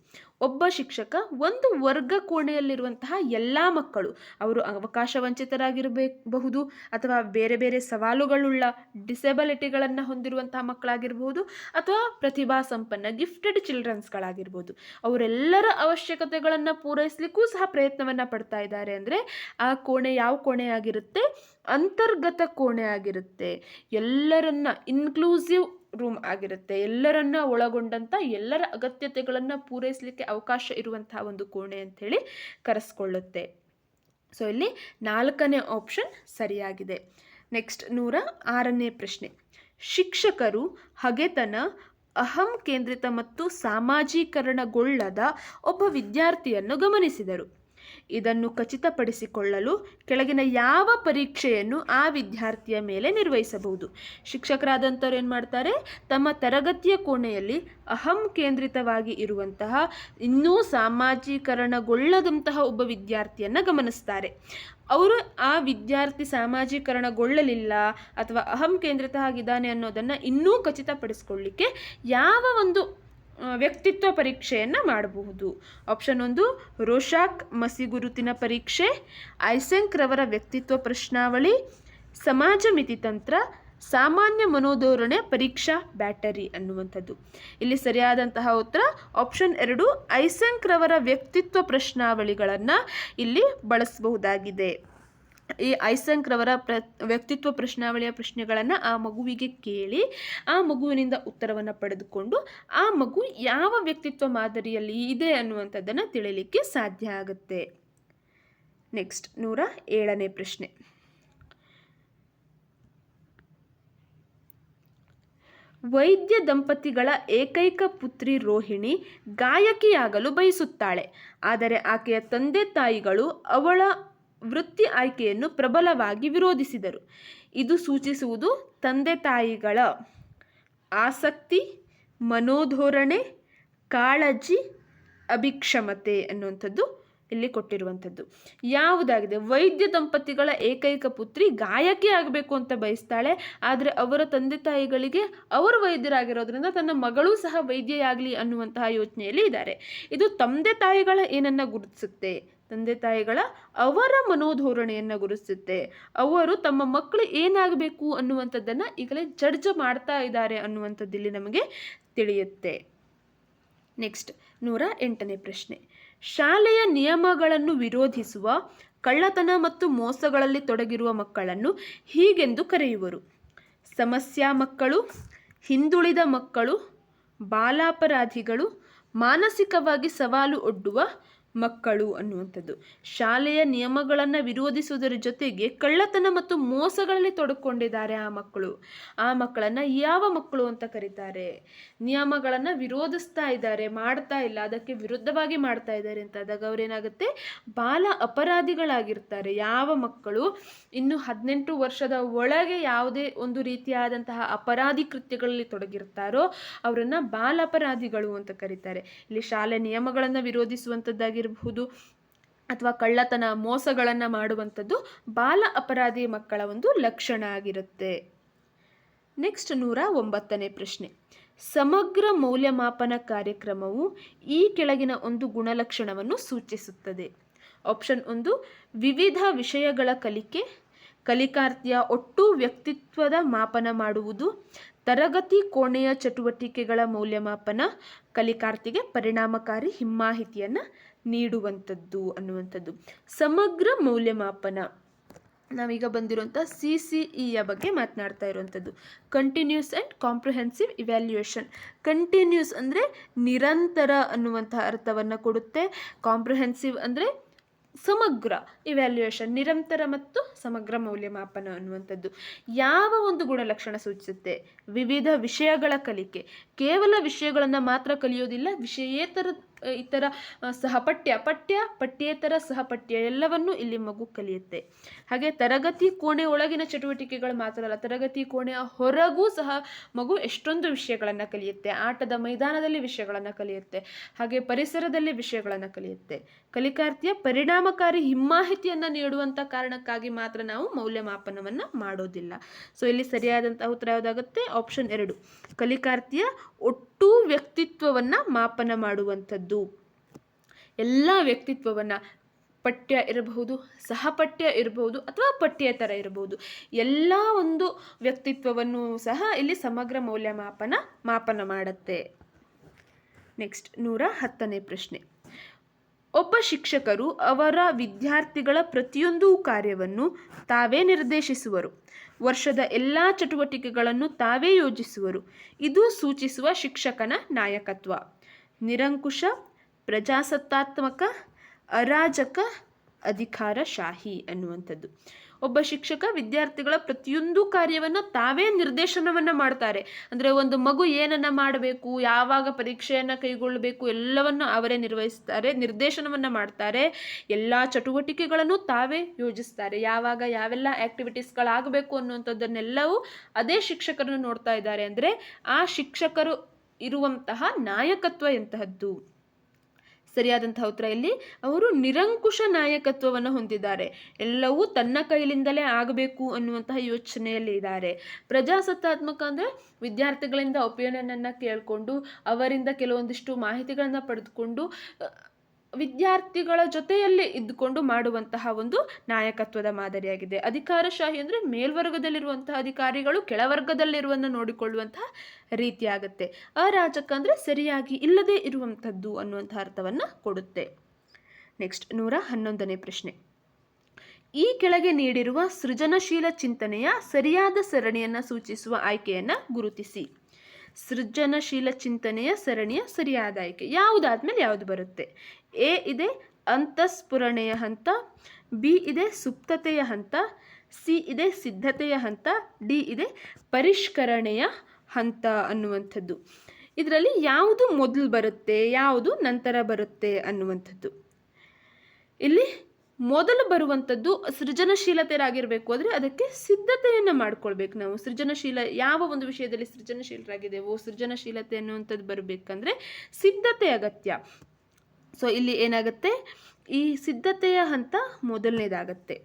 ಒಬ್ಬ ಶಿಕ್ಷಕ ಒಂದು ವರ್ಗ ಕೋಣೆಯಲ್ಲಿರುವಂತಹ ಎಲ್ಲ ಮಕ್ಕಳು, ಅವರು ಅವಕಾಶ ವಂಚಿತರಾಗಿರಬಹುದು ಅಥವಾ ಬೇರೆ ಬೇರೆ ಸವಾಲುಗಳುಳ್ಳ ಡಿಸೆಬಿಲಿಟಿಗಳನ್ನು ಹೊಂದಿರುವಂತಹ ಮಕ್ಕಳಾಗಿರ್ಬೋದು ಅಥವಾ ಪ್ರತಿಭಾ ಸಂಪನ್ನ ಗಿಫ್ಟೆಡ್ ಚಿಲ್ಡ್ರನ್ಸ್ಗಳಾಗಿರ್ಬೋದು, ಅವರೆಲ್ಲರ ಅವಶ್ಯಕತೆಗಳನ್ನು ಪೂರೈಸಲಿಕ್ಕೂ ಸಹ ಪ್ರಯತ್ನವನ್ನು ಪಡ್ತಾ ಇದ್ದಾರೆ. ಅಂದರೆ ಆ ಕೋಣೆ ಯಾವ ಕೋಣೆ ಆಗಿರುತ್ತೆ? ಅಂತರ್ಗತ ಕೋಣೆ ಆಗಿರುತ್ತೆ. ಎಲ್ಲರನ್ನ ಇನ್ಕ್ಲೂಸಿವ್ ರೂಮ್ ಆಗಿರುತ್ತೆ. ಎಲ್ಲರನ್ನ ಒಳಗೊಂಡಂಥ ಎಲ್ಲರ ಅಗತ್ಯತೆಗಳನ್ನು ಪೂರೈಸಲಿಕ್ಕೆ ಅವಕಾಶ ಇರುವಂತಹ ಒಂದು ಕೋಣೆ ಅಂಥೇಳಿ ಕರೆಸ್ಕೊಳ್ಳುತ್ತೆ. ಸೊ ಇಲ್ಲಿ 4ನೇ ಆಪ್ಷನ್ ಸರಿಯಾಗಿದೆ. ನೆಕ್ಸ್ಟ್ 106ನೇ ಪ್ರಶ್ನೆ. ಶಿಕ್ಷಕರು ಹಗೆತನ, ಅಹಂ ಕೇಂದ್ರಿತ ಮತ್ತು ಸಾಮಾಜೀಕರಣಗೊಳ್ಳದ ಒಬ್ಬ ವಿದ್ಯಾರ್ಥಿಯನ್ನು ಗಮನಿಸಿದರು. ಇದನ್ನು ಖಚಿತಪಡಿಸಿಕೊಳ್ಳಲು ಕೆಳಗಿನ ಯಾವ ಪರೀಕ್ಷೆಯನ್ನು ಆ ವಿದ್ಯಾರ್ಥಿಯ ಮೇಲೆ ನಿರ್ವಹಿಸಬಹುದು? ಶಿಕ್ಷಕರಾದಂಥವ್ರು ಏನು ಮಾಡ್ತಾರೆ? ತಮ್ಮ ತರಗತಿಯ ಕೋಣೆಯಲ್ಲಿ ಅಹಂ ಕೇಂದ್ರಿತವಾಗಿ ಇರುವಂತಹ ಇನ್ನೂ ಸಾಮಾಜೀಕರಣಗೊಳ್ಳದಂತಹ ಒಬ್ಬ ವಿದ್ಯಾರ್ಥಿಯನ್ನು ಗಮನಿಸ್ತಾರೆ. ಅವರು ಆ ವಿದ್ಯಾರ್ಥಿ ಸಾಮಾಜೀಕರಣಗೊಳ್ಳಲಿಲ್ಲ ಅಥವಾ ಅಹಂ ಕೇಂದ್ರಿತ ಆಗಿದ್ದಾನೆ ಅನ್ನೋದನ್ನು ಇನ್ನೂ ಖಚಿತಪಡಿಸ್ಕೊಳ್ಳಿಕ್ಕೆ ಯಾವ ಒಂದು ವ್ಯಕ್ತಿತ್ವ ಪರೀಕ್ಷೆಯನ್ನು ಮಾಡಬಹುದು? ಆಪ್ಷನ್ 1 ರೋಶಾಕ್ ಮಸಿಗುರುತಿನ ಪರೀಕ್ಷೆ, ಐಸೆಂಕ್ ರವರ ವ್ಯಕ್ತಿತ್ವ ಪ್ರಶ್ನಾವಳಿ, ಸಮಾಜ ಮಿತಿತಂತ್ರ, ಸಾಮಾನ್ಯ ಮನೋಧೋರಣೆ ಪರೀಕ್ಷಾ ಬ್ಯಾಟರಿ ಅನ್ನುವಂಥದ್ದು. ಇಲ್ಲಿ ಸರಿಯಾದಂತಹ ಉತ್ತರ ಆಪ್ಷನ್ 2 ಐಸೆಂಕ್ ರವರ ವ್ಯಕ್ತಿತ್ವ ಪ್ರಶ್ನಾವಳಿಗಳನ್ನು ಇಲ್ಲಿ ಬಳಸಬಹುದಾಗಿದೆ. ಈ ಐಸೆಂಕ್ ರವರ ವ್ಯಕ್ತಿತ್ವ ಪ್ರಶ್ನಾವಳಿಯ ಪ್ರಶ್ನೆಗಳನ್ನು ಆ ಮಗುವಿಗೆ ಕೇಳಿ ಆ ಮಗುವಿನಿಂದ ಉತ್ತರವನ್ನು ಪಡೆದುಕೊಂಡು ಆ ಮಗು ಯಾವ ವ್ಯಕ್ತಿತ್ವ ಮಾದರಿಯಲ್ಲಿ ಇದೆ ಅನ್ನುವಂಥದ್ದನ್ನು ತಿಳಿಯಲಿಕ್ಕೆ ಸಾಧ್ಯ ಆಗುತ್ತೆ. ನೆಕ್ಸ್ಟ್ 107ನೇ ಪ್ರಶ್ನೆ. ವೈದ್ಯ ದಂಪತಿಗಳ ಏಕೈಕ ಪುತ್ರಿ ರೋಹಿಣಿ ಗಾಯಕಿಯಾಗಲು ಬಯಸುತ್ತಾಳೆ. ಆದರೆ ಆಕೆಯ ತಂದೆ ತಾಯಿಗಳು ಅವಳ ವೃತ್ತಿ ಆಯ್ಕೆಯನ್ನು ಪ್ರಬಲವಾಗಿ ವಿರೋಧಿಸಿದರು. ಇದು ಸೂಚಿಸುವುದು ತಂದೆ ತಾಯಿಗಳ ಆಸಕ್ತಿ, ಮನೋಧೋರಣೆ, ಕಾಳಜಿ, ಅಭಿಕ್ಷಮತೆ ಅನ್ನುವಂಥದ್ದು ಇಲ್ಲಿ ಕೊಟ್ಟಿರುವಂಥದ್ದು ಯಾವುದಾಗಿದೆ? ವೈದ್ಯ ದಂಪತಿಗಳ ಏಕೈಕ ಪುತ್ರಿ ಗಾಯಕಿ ಆಗಬೇಕು ಅಂತ ಬಯಸ್ತಾಳೆ. ಆದರೆ ಅವರ ತಂದೆ ತಾಯಿಗಳಿಗೆ ಅವರು ವೈದ್ಯರಾಗಿರೋದ್ರಿಂದ ತನ್ನ ಮಗಳೂ ಸಹ ವೈದ್ಯೆಯಾಗಲಿ ಅನ್ನುವಂತಹ ಯೋಚನೆಯಲ್ಲಿ ಇದ್ದಾರೆ. ಇದು ತಂದೆ ತಾಯಿಗಳ ಏನನ್ನ ಗುರುತಿಸುತ್ತೆ? ತಂದೆ ತಾಯಿಗಳ ಅವರ ಮನೋಧೋರಣೆಯನ್ನು ಗುರುತಿಸುತ್ತೆ. ಅವರು ತಮ್ಮ ಮಕ್ಕಳು ಏನಾಗಬೇಕು ಅನ್ನುವಂಥದ್ದನ್ನು ಈಗಲೇ ಜಡ್ಜ್ ಮಾಡ್ತಾ ಇದ್ದಾರೆ ಅನ್ನುವಂಥದ್ದು ಇಲ್ಲಿ ನಮಗೆ ತಿಳಿಯುತ್ತೆ. ನೆಕ್ಸ್ಟ್ 108ನೇ ಪ್ರಶ್ನೆ. ಶಾಲೆಯ ನಿಯಮಗಳನ್ನು ವಿರೋಧಿಸುವ, ಕಳ್ಳತನ ಮತ್ತು ಮೋಸಗಳಲ್ಲಿ ತೊಡಗಿರುವ ಮಕ್ಕಳನ್ನು ಹೀಗೆಂದು ಕರೆಯುವರು: ಸಮಸ್ಯಾ ಮಕ್ಕಳು, ಹಿಂದುಳಿದ ಮಕ್ಕಳು, ಬಾಲಾಪರಾಧಿಗಳು, ಮಾನಸಿಕವಾಗಿ ಸವಾಲು ಒಡ್ಡುವ ಮಕ್ಕಳು ಅನ್ನುವಂಥದ್ದು. ಶಾಲೆಯ ನಿಯಮಗಳನ್ನು ವಿರೋಧಿಸುವುದರ ಜೊತೆಗೆ ಕಳ್ಳತನ ಮತ್ತು ಮೋಸಗಳಲ್ಲಿ ತೊಡಕೊಂಡಿದ್ದಾರೆ ಆ ಮಕ್ಕಳು. ಆ ಮಕ್ಕಳನ್ನು ಯಾವ ಮಕ್ಕಳು ಅಂತ ಕರೀತಾರೆ? ನಿಯಮಗಳನ್ನು ವಿರೋಧಿಸ್ತಾ ಇದ್ದಾರೆ, ಮಾಡ್ತಾ ಇಲ್ಲ, ಅದಕ್ಕೆ ವಿರುದ್ಧವಾಗಿ ಮಾಡ್ತಾ ಇದ್ದಾರೆ ಅಂತಾದಾಗ ಅವ್ರೇನಾಗುತ್ತೆ? ಬಾಲ ಅಪರಾಧಿಗಳಾಗಿರ್ತಾರೆ. ಯಾವ ಮಕ್ಕಳು ಇನ್ನು 18 ವರ್ಷದ ಒಳಗೆ ಯಾವುದೇ ಒಂದು ರೀತಿಯಾದಂತಹ ಅಪರಾಧಿ ಕೃತ್ಯಗಳಲ್ಲಿ ತೊಡಗಿರ್ತಾರೋ ಅವರನ್ನು ಬಾಲ ಅಪರಾಧಿಗಳು ಅಂತ ಕರೀತಾರೆ. ಇಲ್ಲಿ ಶಾಲೆ ನಿಯಮಗಳನ್ನು ವಿರೋಧಿಸುವಂಥದ್ದಾಗಿರಬಹುದು ಅಥವಾ ಕಳ್ಳತನ ಮೋಸಗಳನ್ನು ಮಾಡುವಂಥದ್ದು ಬಾಲ ಅಪರಾಧಿ ಮಕ್ಕಳ ಒಂದು ಲಕ್ಷಣ ಆಗಿರುತ್ತೆ. ನೆಕ್ಸ್ಟ್ 109ನೇ ಪ್ರಶ್ನೆ. ಸಮಗ್ರ ಮೌಲ್ಯಮಾಪನ ಕಾರ್ಯಕ್ರಮವು ಈ ಕೆಳಗಿನ ಒಂದು ಗುಣಲಕ್ಷಣವನ್ನು ಸೂಚಿಸುತ್ತದೆ. ಆಪ್ಷನ್ 1, ವಿವಿಧ ವಿಷಯಗಳ ಕಲಿಕೆ, ಕಲಿಕಾರ್ಥಿಯ ಒಟ್ಟು ವ್ಯಕ್ತಿತ್ವದ ಮಾಪನ ಮಾಡುವುದು, ತರಗತಿ ಕೋಣೆಯ ಚಟುವಟಿಕೆಗಳ ಮೌಲ್ಯಮಾಪನ, ಕಲಿಕಾರ್ಥಿಗೆ ಪರಿಣಾಮಕಾರಿ ಹಿಮ್ಮಾಹಿತಿಯನ್ನು ನೀಡುವಂಥದ್ದು ಅನ್ನುವಂಥದ್ದು. ಸಮಗ್ರ ಮೌಲ್ಯಮಾಪನ ನಾವೀಗ ಬಂದಿರುವಂಥ CCEಯ ಬಗ್ಗೆ ಮಾತನಾಡ್ತಾ ಇರುವಂಥದ್ದು. Continuous and comprehensive evaluation. Continuous ಅಂದರೆ ನಿರಂತರ ಅನ್ನುವಂಥ ಅರ್ಥವನ್ನು ಕೊಡುತ್ತೆ. ಕಾಂಪ್ರಿಹೆನ್ಸಿವ್ ಅಂದರೆ ಸಮಗ್ರ ಇವ್ಯಾಲ್ಯೂಯೇಷನ್, ನಿರಂತರ ಮತ್ತು ಸಮಗ್ರ ಮೌಲ್ಯಮಾಪನ ಅನ್ನುವಂಥದ್ದು. ಯಾವ ಒಂದು ಗುಣಲಕ್ಷಣ ಸೂಚಿಸುತ್ತೆ? ವಿವಿಧ ವಿಷಯಗಳ ಕಲಿಕೆ. ಕೇವಲ ವಿಷಯಗಳನ್ನು ಮಾತ್ರ ಕಲಿಯೋದಿಲ್ಲ, ವಿಷಯೇತರ ಇತರ ಸಹಪಠ್ಯ, ಪಠ್ಯೇತರ ಸಹಪಠ್ಯ ಎಲ್ಲವನ್ನೂ ಇಲ್ಲಿ ಮಗು ಕಲಿಯುತ್ತೆ. ಹಾಗೆ ತರಗತಿ ಕೋಣೆ ಒಳಗಿನ ಚಟುವಟಿಕೆಗಳು ಮಾತ್ರ ಅಲ್ಲ, ತರಗತಿ ಕೋಣೆಯ ಹೊರಗೂ ಸಹ ಮಗು ಎಷ್ಟೊಂದು ವಿಷಯಗಳನ್ನು ಕಲಿಯುತ್ತೆ. ಆಟದ ಮೈದಾನದಲ್ಲಿ ವಿಷಯಗಳನ್ನು ಕಲಿಯುತ್ತೆ, ಹಾಗೆ ಪರಿಸರದಲ್ಲಿ ವಿಷಯಗಳನ್ನು ಕಲಿಯುತ್ತೆ. ಕಲಿಕಾರ್ಥಿಯ ಪರಿಣಾಮಕಾರಿ ಹಿಮ್ಮಾಹಿತಿಯನ್ನು ನೀಡುವಂಥ ಕಾರಣಕ್ಕಾಗಿ ಮಾತ್ರ ನಾವು ಮೌಲ್ಯಮಾಪನವನ್ನು ಮಾಡೋದಿಲ್ಲ. ಸೊ ಇಲ್ಲಿ ಸರಿಯಾದಂಥ ಉತ್ತರ ಯಾವುದಾಗುತ್ತೆ? ಆಪ್ಷನ್ 2, ಕಲಿಕಾರ್ಥಿಯ ಒಟ್ಟು ವ್ಯಕ್ತಿತ್ವವನ್ನು ಮಾಪನ ಮಾಡುವಂಥದ್ದು. ಎಲ್ಲ ವ್ಯಕ್ತಿತ್ವವನ್ನು, ಪಠ್ಯ ಇರಬಹುದು, ಸಹಪಠ್ಯ ಇರಬಹುದು ಅಥವಾ ಪಠ್ಯೇತರ ಇರಬಹುದು, ಎಲ್ಲ ಒಂದು ವ್ಯಕ್ತಿತ್ವವನ್ನು ಸಹ ಇಲ್ಲಿ ಸಮಗ್ರ ಮಾಪನ ಮಾಡುತ್ತೆ. ನೆಕ್ಸ್ಟ್ 110ನೇ ಪ್ರಶ್ನೆ. ಒಬ್ಬ ಶಿಕ್ಷಕರು ಅವರ ವಿದ್ಯಾರ್ಥಿಗಳ ಪ್ರತಿಯೊಂದು ಕಾರ್ಯವನ್ನು ತಾವೇ ನಿರ್ದೇಶಿಸುವರು. ವರ್ಷದ ಎಲ್ಲ ಚಟುವಟಿಕೆಗಳನ್ನು ತಾವೇ ಯೋಜಿಸುವರು. ಇದು ಸೂಚಿಸುವ ಶಿಕ್ಷಕನ ನಾಯಕತ್ವ. ನಿರಂಕುಶ, ಪ್ರಜಾಸತ್ತಾತ್ಮಕ, ಅರಾಜಕ, ಅಧಿಕಾರಶಾಹಿ ಅನ್ನುವಂಥದ್ದು. ಒಬ್ಬ ಶಿಕ್ಷಕ ವಿದ್ಯಾರ್ಥಿಗಳ ಪ್ರತಿಯೊಂದು ಕಾರ್ಯವನ್ನು ತಾವೇ ನಿರ್ದೇಶನವನ್ನು ಮಾಡ್ತಾರೆ. ಅಂದರೆ ಒಂದು ಮಗು ಏನನ್ನು ಮಾಡಬೇಕು, ಯಾವಾಗ ಪರೀಕ್ಷೆಯನ್ನು ಕೈಗೊಳ್ಳಬೇಕು ಎಲ್ಲವನ್ನು ಅವರೇ ನಿರ್ವಹಿಸ್ತಾರೆ, ನಿರ್ದೇಶನವನ್ನು ಮಾಡ್ತಾರೆ. ಎಲ್ಲ ಚಟುವಟಿಕೆಗಳನ್ನು ತಾವೇ ಯೋಜಿಸ್ತಾರೆ. ಯಾವಾಗ ಯಾವೆಲ್ಲ ಆ್ಯಕ್ಟಿವಿಟೀಸ್ಗಳಾಗಬೇಕು ಅನ್ನುವಂಥದ್ದನ್ನೆಲ್ಲವೂ ಅದೇ ಶಿಕ್ಷಕರನ್ನು ನೋಡ್ತಾ ಇದ್ದಾರೆ. ಅಂದರೆ ಆ ಶಿಕ್ಷಕರು ಇರುವಂತಹ ನಾಯಕತ್ವ ಎಂತಹದ್ದು? ಸರಿಯಾದಂತಹ ಉತ್ತರ ಇಲ್ಲಿ ಅವರು ನಿರಂಕುಶ ನಾಯಕತ್ವವನ್ನು ಹೊಂದಿದ್ದಾರೆ. ಎಲ್ಲವೂ ತನ್ನ ಕೈಲಿಂದಲೇ ಆಗಬೇಕು ಅನ್ನುವಂತಹ ಯೋಚನೆಯಲ್ಲಿ ಇದ್ದಾರೆ. ಪ್ರಜಾಸತ್ತಾತ್ಮಕ ಅಂದರೆ ವಿದ್ಯಾರ್ಥಿಗಳಿಂದ ಒಪಿನಿಯನನ್ನು ಕೇಳಿಕೊಂಡು ಅವರಿಂದ ಕೆಲವೊಂದಿಷ್ಟು ಮಾಹಿತಿಗಳನ್ನು ಪಡೆದುಕೊಂಡು ವಿದ್ಯಾರ್ಥಿಗಳ ಜೊತೆಯಲ್ಲಿ ಇದ್ದುಕೊಂಡು ಮಾಡುವಂತಹ ಒಂದು ನಾಯಕತ್ವದ ಮಾದರಿಯಾಗಿದೆ. ಅಧಿಕಾರಶಾಹಿ ಅಂದರೆ ಮೇಲ್ವರ್ಗದಲ್ಲಿರುವಂತಹ ಅಧಿಕಾರಿಗಳು ಕೆಳವರ್ಗದಲ್ಲಿರುವನ್ನು ನೋಡಿಕೊಳ್ಳುವಂತಹ ರೀತಿಯಾಗುತ್ತೆ. ಅರಾಜಕ ಅಂದರೆ ಸರಿಯಾಗಿ ಇಲ್ಲದೇ ಇರುವಂಥದ್ದು ಅನ್ನುವಂಥ ಅರ್ಥವನ್ನು ಕೊಡುತ್ತೆ. ನೆಕ್ಸ್ಟ್ 111ನೇ ಪ್ರಶ್ನೆ. ಈ ಕೆಳಗೆ ನೀಡಿರುವ ಸೃಜನಶೀಲ ಚಿಂತನೆಯ ಸರಿಯಾದ ಸರಣಿಯನ್ನು ಸೂಚಿಸುವ ಆಯ್ಕೆಯನ್ನು ಗುರುತಿಸಿ. ಸೃಜನಶೀಲ ಚಿಂತನೆಯ ಸರಣಿಯ ಸರಿಯಾದ ಆಯ್ಕೆ ಯಾವುದಾದ್ಮೇಲೆ ಯಾವುದು ಬರುತ್ತೆ? ಎ ಇದೆ ಅಂತಃಸ್ಫುರಣೆಯ ಹಂತ, ಬಿ ಇದೆ ಸುಪ್ತತೆಯ ಹಂತ, ಸಿ ಇದೆ ಸಿದ್ಧತೆಯ ಹಂತ, ಡಿ ಇದೆ ಪರಿಷ್ಕರಣೆಯ ಹಂತ ಅನ್ನುವಂಥದ್ದು. ಇದರಲ್ಲಿ ಯಾವುದು ಮೊದಲು ಬರುತ್ತೆ, ಯಾವುದು ನಂತರ ಬರುತ್ತೆ ಅನ್ನುವಂಥದ್ದು. ಇಲ್ಲಿ ಮೊದಲು ಬರುವಂಥದ್ದು ಸೃಜನಶೀಲತೆಯಾಗಿರಬೇಕು. ಆದರೆ ಅದಕ್ಕೆ ಸಿದ್ಧತೆಯನ್ನು ಮಾಡ್ಕೊಳ್ಬೇಕು ನಾವು. ಸೃಜನಶೀಲ ಯಾವ ಒಂದು ವಿಷಯದಲ್ಲಿ ಸೃಜನಶೀಲರಾಗಿದ್ದೇವೋ ಸೃಜನಶೀಲತೆ ಅನ್ನುವಂಥದ್ದು ಬರಬೇಕಂದ್ರೆ ಸಿದ್ಧತೆ ಅಗತ್ಯ. ಸೊ ಇಲ್ಲಿ ಏನಾಗುತ್ತೆ, ಈ ಸಿದ್ಧತೆಯ ಹಂತ ಮೊದಲನೇದಾಗತ್ತೆ.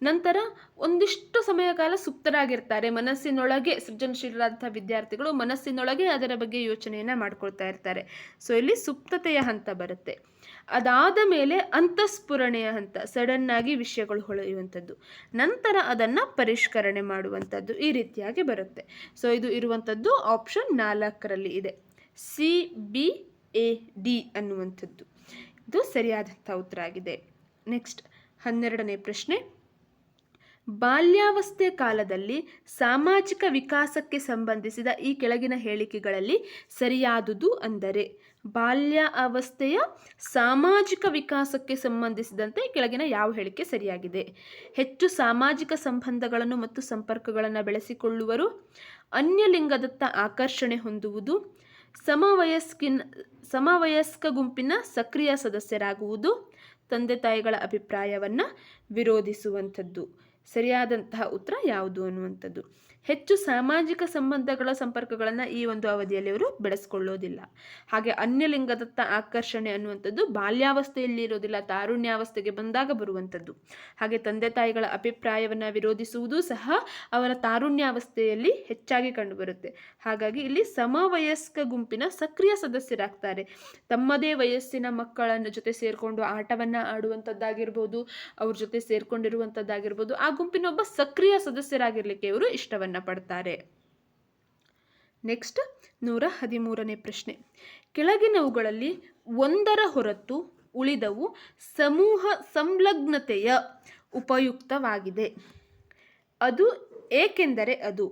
ನಂತರ ಒಂದಿಷ್ಟು ಸಮಯ ಕಾಲ ಸುಪ್ತರಾಗಿರ್ತಾರೆ. ಮನಸ್ಸಿನೊಳಗೆ ಸೃಜನಶೀಲರಾದಂಥ ವಿದ್ಯಾರ್ಥಿಗಳು ಮನಸ್ಸಿನೊಳಗೆ ಅದರ ಬಗ್ಗೆ ಯೋಚನೆಯನ್ನು ಮಾಡ್ಕೊಳ್ತಾ ಇರ್ತಾರೆ. ಸೊ ಇಲ್ಲಿ ಸುಪ್ತತೆಯ ಹಂತ ಬರುತ್ತೆ. ಅದಾದ ಮೇಲೆ ಅಂತಃಸ್ಫುರಣೆಯ ಹಂತ, ಸಡನ್ನಾಗಿ ವಿಷಯಗಳು ಹೊಳೆಯುವಂಥದ್ದು. ನಂತರ ಅದನ್ನು ಪರಿಷ್ಕರಣೆ ಮಾಡುವಂಥದ್ದು. ಈ ರೀತಿಯಾಗಿ ಬರುತ್ತೆ. ಸೊ ಇದು ಇರುವಂಥದ್ದು ಆಪ್ಷನ್ 4ರಲ್ಲಿ ಇದೆ, CBAD ಅನ್ನುವಂಥದ್ದು. ಇದು ಸರಿಯಾದಂಥ ಉತ್ತರ ಆಗಿದೆ. ನೆಕ್ಸ್ಟ್ 12ನೇ ಪ್ರಶ್ನೆ. ಬಾಲ್ಯಾವಸ್ಥೆ ಕಾಲದಲ್ಲಿ ಸಾಮಾಜಿಕ ವಿಕಾಸಕ್ಕೆ ಸಂಬಂಧಿಸಿದ ಈ ಕೆಳಗಿನ ಹೇಳಿಕೆಗಳಲ್ಲಿ ಸರಿಯಾದುದು ಅಂದರೆ ಬಾಲ್ಯ ಅವಸ್ಥೆಯ ಸಾಮಾಜಿಕ ವಿಕಾಸಕ್ಕೆ ಸಂಬಂಧಿಸಿದಂತೆ ಕೆಳಗಿನ ಯಾವ ಹೇಳಿಕೆ ಸರಿಯಾಗಿದೆ? ಹೆಚ್ಚು ಸಾಮಾಜಿಕ ಸಂಬಂಧಗಳನ್ನು ಮತ್ತು ಸಂಪರ್ಕಗಳನ್ನು ಬೆಳೆಸಿಕೊಳ್ಳುವರು, ಅನ್ಯಲಿಂಗದತ್ತ ಆಕರ್ಷಣೆ ಹೊಂದುವುದು, ಸಮವಯಸ್ಕ ಗುಂಪಿನ ಸಕ್ರಿಯ ಸದಸ್ಯರಾಗುವುದು, ತಂದೆ ತಾಯಿಗಳ ಅಭಿಪ್ರಾಯವನ್ನು ವಿರೋಧಿಸುವಂಥದ್ದು. ಸರಿಯಾದಂತಹ ಉತ್ತರ ಯಾವುದು ಅನ್ನುವಂಥದ್ದು. ಹೆಚ್ಚು ಸಾಮಾಜಿಕ ಸಂಪರ್ಕಗಳನ್ನು ಈ ಒಂದು ಅವಧಿಯಲ್ಲಿ ಅವರು ಬೆಳೆಸ್ಕೊಳ್ಳೋದಿಲ್ಲ. ಹಾಗೆ ಅನ್ಯಲಿಂಗದತ್ತ ಆಕರ್ಷಣೆ ಅನ್ನುವಂಥದ್ದು ಬಾಲ್ಯಾವಸ್ಥೆಯಲ್ಲಿ ಇರೋದಿಲ್ಲ, ತಾರುಣ್ಯಾವಸ್ಥೆಗೆ ಬಂದಾಗ ಬರುವಂಥದ್ದು. ಹಾಗೆ ತಂದೆ ತಾಯಿಗಳ ಅಭಿಪ್ರಾಯವನ್ನು ವಿರೋಧಿಸುವುದು ಸಹ ಅವರ ತಾರುಣ್ಯಾವಸ್ಥೆಯಲ್ಲಿ ಹೆಚ್ಚಾಗಿ ಕಂಡುಬರುತ್ತೆ. ಹಾಗಾಗಿ ಇಲ್ಲಿ ಸಮವಯಸ್ಕ ಗುಂಪಿನ ಸಕ್ರಿಯ ಸದಸ್ಯರಾಗ್ತಾರೆ. ತಮ್ಮದೇ ವಯಸ್ಸಿನ ಮಕ್ಕಳ ಜೊತೆ ಸೇರಿಕೊಂಡು ಆಟವನ್ನು ಆಡುವಂಥದ್ದಾಗಿರ್ಬೋದು, ಅವ್ರ ಜೊತೆ ಸೇರ್ಕೊಂಡಿರುವಂಥದ್ದಾಗಿರ್ಬೋದು, ಆ ಗುಂಪಿನ ಒಬ್ಬ ಸಕ್ರಿಯ ಸದಸ್ಯರಾಗಿರ್ಲಿಕ್ಕೆ ಇವರು ಇಷ್ಟವನ್ನು ಪಡ್ತಾರೆ. ನೆಕ್ಸ್ಟ್ 113ನೇ ಪ್ರಶ್ನೆ. ಕೆಳಗಿನವುಗಳಲ್ಲಿ ಒಂದರ ಹೊರತು ಉಳಿದವು ಸಮೂಹ ಸಂಲಗ್ನತೆಯ ಉಪಯುಕ್ತವಾಗಿದೆ. ಅದು ಏಕೆಂದರೆ ಅದು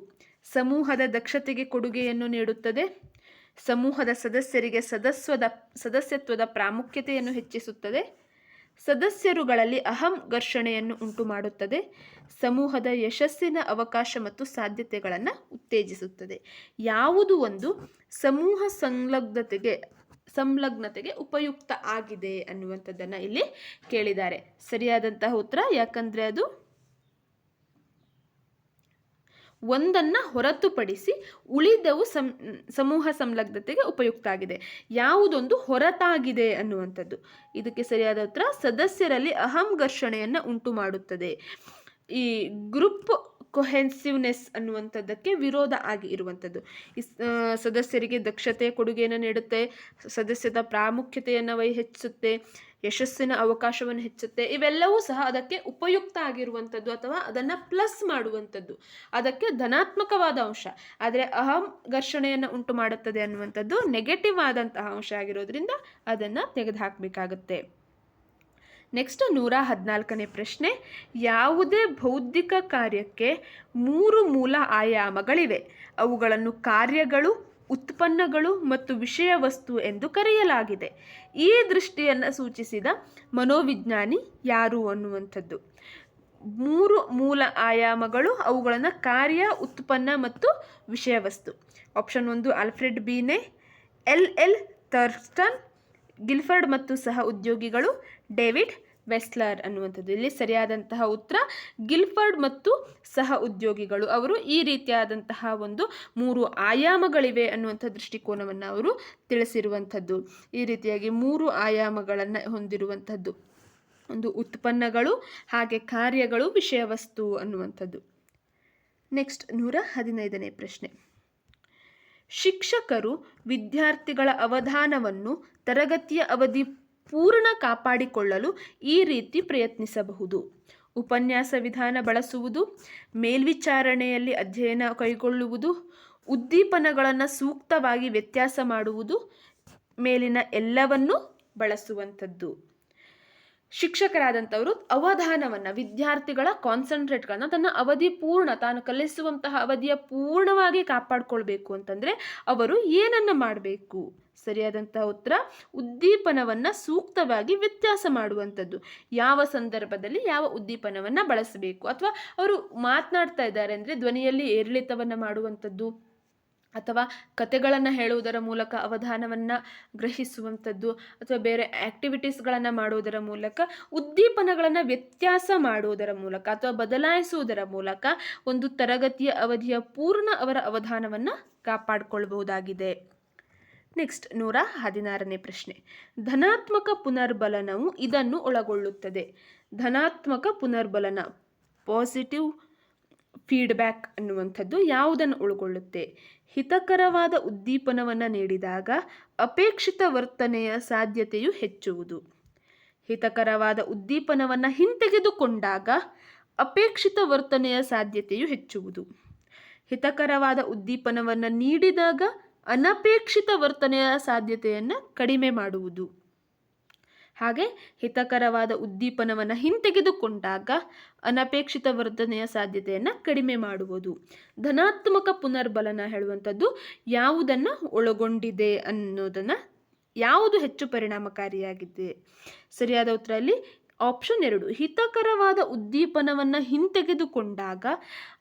ಸಮೂಹದ ದಕ್ಷತೆಗೆ ಕೊಡುಗೆಯನ್ನು ನೀಡುತ್ತದೆ, ಸಮೂಹದ ಸದಸ್ಯರಿಗೆ ಸದಸ್ಯತ್ವದ ಪ್ರಾಮುಖ್ಯತೆಯನ್ನು ಹೆಚ್ಚಿಸುತ್ತದೆ, ಸದಸ್ಯರುಗಳಲ್ಲಿ ಅಹಂ ಘರ್ಷಣೆಯನ್ನು ಉಂಟು ಮಾಡುತ್ತದೆ, ಸಮೂಹದ ಯಶಸ್ಸಿನ ಅವಕಾಶ ಮತ್ತು ಸಾಧ್ಯತೆಗಳನ್ನು ಉತ್ತೇಜಿಸುತ್ತದೆ. ಯಾವುದು ಒಂದು ಸಮೂಹ ಸಂಲಗ್ನತೆಗೆ ಉಪಯುಕ್ತ ಆಗಿದೆ ಅನ್ನುವಂಥದ್ದನ್ನು ಇಲ್ಲಿ ಕೇಳಿದ್ದಾರೆ. ಸರಿಯಾದಂತಹ ಉತ್ತರ, ಯಾಕಂದರೆ ಅದು ಒಂದನ್ನು ಹೊರತುಪಡಿಸಿ ಉಳಿದವು ಸಮೂಹ ಸಂಲಗ್ನತೆಗೆ ಉಪಯುಕ್ತ ಆಗಿದೆ. ಯಾವುದೊಂದು ಹೊರತಾಗಿದೆ ಅನ್ನುವಂಥದ್ದು. ಇದಕ್ಕೆ ಸರಿಯಾದ ಉತ್ತರ ಸದಸ್ಯರಲ್ಲಿ ಅಹಂ ಘರ್ಷಣೆಯನ್ನು ಉಂಟು ಮಾಡುತ್ತದೆ. ಈ ಗ್ರೂಪ್ ಕೊಹೆನ್ಸಿವ್ನೆಸ್ ಅನ್ನುವಂಥದ್ದಕ್ಕೆ ವಿರೋಧ ಆಗಿ ಇರುವಂಥದ್ದು. ಸದಸ್ಯರಿಗೆ ದಕ್ಷತೆ ಕೊಡುಗೆಯನ್ನು ನೀಡುತ್ತೆ, ಸದಸ್ಯದ ಪ್ರಾಮುಖ್ಯತೆಯನ್ನು ಹೆಚ್ಚಿಸುತ್ತೆ, ಯಶಸ್ಸಿನ ಅವಕಾಶವನ್ನು ಹೆಚ್ಚುತ್ತೆ. ಇವೆಲ್ಲವೂ ಸಹ ಅದಕ್ಕೆ ಉಪಯುಕ್ತ ಆಗಿರುವಂಥದ್ದು ಅಥವಾ ಅದನ್ನು ಪ್ಲಸ್ ಮಾಡುವಂಥದ್ದು, ಅದಕ್ಕೆ ಧನಾತ್ಮಕವಾದ ಅಂಶ. ಆದರೆ ಅಹಂ ಘರ್ಷಣೆಯನ್ನು ಉಂಟು ಮಾಡುತ್ತದೆ ಅನ್ನುವಂಥದ್ದು ನೆಗೆಟಿವ್ ಆದಂತಹ ಅಂಶ ಆಗಿರೋದ್ರಿಂದ ಅದನ್ನು ತೆಗೆದುಹಾಕಬೇಕಾಗುತ್ತೆ. ನೆಕ್ಸ್ಟ್ 114ನೇ ಪ್ರಶ್ನೆ. ಯಾವುದೇ ಬೌದ್ಧಿಕ ಕಾರ್ಯಕ್ಕೆ 3 ಮೂಲ ಆಯಾಮಗಳಿವೆ. ಅವುಗಳನ್ನು ಕಾರ್ಯಗಳು, ಉತ್ಪನ್ನಗಳು ಮತ್ತು ವಿಷಯ ವಸ್ತು ಎಂದು ಕರೆಯಲಾಗಿದೆ. ಈ ದೃಷ್ಟಿಯನ್ನು ಸೂಚಿಸಿದ ಮನೋವಿಜ್ಞಾನಿ ಯಾರು ಅನ್ನುವಂಥದ್ದು. 3 ಮೂಲ ಆಯಾಮಗಳು, ಅವುಗಳನ್ನು ಕಾರ್ಯ, ಉತ್ಪನ್ನ ಮತ್ತು ವಿಷಯ ವಸ್ತು. Option 1 Alfred ಬೀನೆ, L Thurston, Guilford ಮತ್ತು ಸಹ ಉದ್ಯೋಗಿಗಳು, ಡೇವಿಡ್ ವೆಸ್ಲರ್ ಅನ್ನುವಂಥದ್ದು. ಇಲ್ಲಿ ಸರಿಯಾದಂತಹ ಉತ್ತರ ಗಿಲ್ಫರ್ಡ್ ಮತ್ತು ಸಹ ಉದ್ಯೋಗಿಗಳು. ಅವರು ಈ ರೀತಿಯಾದಂತಹ ಒಂದು 3 ಆಯಾಮಗಳಿವೆ ಅನ್ನುವಂಥ ದೃಷ್ಟಿಕೋನವನ್ನು ಅವರು ತಿಳಿಸಿರುವಂಥದ್ದು. ಈ ರೀತಿಯಾಗಿ 3 ಆಯಾಮಗಳನ್ನು ಹೊಂದಿರುವಂಥದ್ದು ಒಂದು ಉತ್ಪನ್ನಗಳು, ಹಾಗೆ ಕಾರ್ಯಗಳು, ವಿಷಯ ವಸ್ತು ಅನ್ನುವಂಥದ್ದು. ನೆಕ್ಸ್ಟ್ 115ನೇ ಪ್ರಶ್ನೆ. ಶಿಕ್ಷಕರು ವಿದ್ಯಾರ್ಥಿಗಳ ಅವಧಾನವನ್ನು ತರಗತಿಯ ಅವಧಿ ಪೂರ್ಣ ಕಾಪಾಡಿಕೊಳ್ಳಲು ಈ ರೀತಿ ಪ್ರಯತ್ನಿಸಬಹುದು. ಉಪನ್ಯಾಸ ವಿಧಾನ ಬಳಸುವುದು, ಮೇಲ್ವಿಚಾರಣೆಯಲ್ಲಿ ಅಧ್ಯಯನ ಕೈಗೊಳ್ಳುವುದು, ಉದ್ದೀಪನಗಳನ್ನು ಸೂಕ್ತವಾಗಿ ವ್ಯತ್ಯಾಸ ಮಾಡುವುದು, ಮೇಲಿನ ಎಲ್ಲವನ್ನೂ ಬಳಸುವಂಥದ್ದು. ಶಿಕ್ಷಕರಾದಂಥವರು ಅವಧಾನವನ್ನು, ವಿದ್ಯಾರ್ಥಿಗಳ ಕಾನ್ಸಂಟ್ರೇಟ್ಗಳನ್ನು ತನ್ನ ಅವಧಿ ಪೂರ್ಣ, ತಾನು ಕಲಿಸುವಂತಹ ಅವಧಿಯ ಪೂರ್ಣವಾಗಿ ಕಾಪಾಡಿಕೊಳ್ಬೇಕು ಅಂತಂದರೆ ಅವರು ಏನನ್ನು ಮಾಡಬೇಕು? ಸರಿಯಾದಂತಹ ಉತ್ತರ ಉದ್ದೀಪನವನ್ನು ಸೂಕ್ತವಾಗಿ ವ್ಯತ್ಯಾಸ ಮಾಡುವಂಥದ್ದು. ಯಾವ ಸಂದರ್ಭದಲ್ಲಿ ಯಾವ ಉದ್ದೀಪನವನ್ನು ಬಳಸಬೇಕು, ಅಥವಾ ಅವರು ಮಾತನಾಡ್ತಾ ಇದ್ದಾರೆ ಅಂದರೆ ಧ್ವನಿಯಲ್ಲಿ ಏರಿಳಿತವನ್ನು ಮಾಡುವಂಥದ್ದು, ಅಥವಾ ಕತೆಗಳನ್ನು ಹೇಳುವುದರ ಮೂಲಕ ಅವಧಾನವನ್ನು ಗ್ರಹಿಸುವಂಥದ್ದು, ಅಥವಾ ಬೇರೆ ಆ್ಯಕ್ಟಿವಿಟೀಸ್ಗಳನ್ನು ಮಾಡುವುದರ ಮೂಲಕ, ಉದ್ದೀಪನಗಳನ್ನು ವ್ಯತ್ಯಾಸ ಮಾಡುವುದರ ಮೂಲಕ ಅಥವಾ ಬದಲಾಯಿಸುವುದರ ಮೂಲಕ ಒಂದು ತರಗತಿಯ ಅವಧಿಯ ಪೂರ್ಣ ಅವರ ಅವಧಾನವನ್ನು ಕಾಪಾಡಿಕೊಳ್ಬಹುದಾಗಿದೆ. ನೆಕ್ಸ್ಟ್ 116ನೇ ಪ್ರಶ್ನೆ. ಧನಾತ್ಮಕ ಪುನರ್ಬಲನವು ಇದನ್ನು ಒಳಗೊಳ್ಳುತ್ತದೆ. ಧನಾತ್ಮಕ ಪುನರ್ಬಲನ, ಪಾಸಿಟಿವ್ ಫೀಡ್ಬ್ಯಾಕ್ ಅನ್ನುವಂಥದ್ದು ಯಾವುದನ್ನು ಒಳಗೊಳ್ಳುತ್ತೆ? ಹಿತಕರವಾದ ಉದ್ದೀಪನವನ್ನು ನೀಡಿದಾಗ ಅಪೇಕ್ಷಿತ ವರ್ತನೆಯ ಸಾಧ್ಯತೆಯು ಹೆಚ್ಚುವುದು. ಹಿತಕರವಾದ ಉದ್ದೀಪನವನ್ನು ಹಿಂತೆಗೆದುಕೊಂಡಾಗ ಅಪೇಕ್ಷಿತ ವರ್ತನೆಯ ಸಾಧ್ಯತೆಯು ಹೆಚ್ಚುವುದು. ಹಿತಕರವಾದ ಉದ್ದೀಪನವನ್ನು ನೀಡಿದಾಗ ಅನಪೇಕ್ಷಿತ ವರ್ತನೆಯ ಸಾಧ್ಯತೆಯನ್ನು ಕಡಿಮೆ ಮಾಡುವುದು. ಹಾಗೆ ಹಿತಕರವಾದ ಉದ್ದೀಪನವನ್ನು ಹಿಂತೆಗೆದುಕೊಂಡಾಗ ಅನಪೇಕ್ಷಿತ ವರ್ಧನೆಯ ಸಾಧ್ಯತೆಯನ್ನು ಕಡಿಮೆ ಮಾಡುವುದು. ಧನಾತ್ಮಕ ಪುನರ್ಬಲನ ಹೇಳುವಂಥದ್ದು ಯಾವುದನ್ನು ಒಳಗೊಂಡಿದೆ ಅನ್ನೋದನ್ನು, ಯಾವುದು ಹೆಚ್ಚು ಪರಿಣಾಮಕಾರಿಯಾಗಿದೆ. ಸರಿಯಾದ ಉತ್ತರ ಅಲ್ಲಿ ಆಪ್ಷನ್ 2, ಹಿತಕರವಾದ ಉದ್ದೀಪನವನ್ನು ಹಿಂತೆಗೆದುಕೊಂಡಾಗ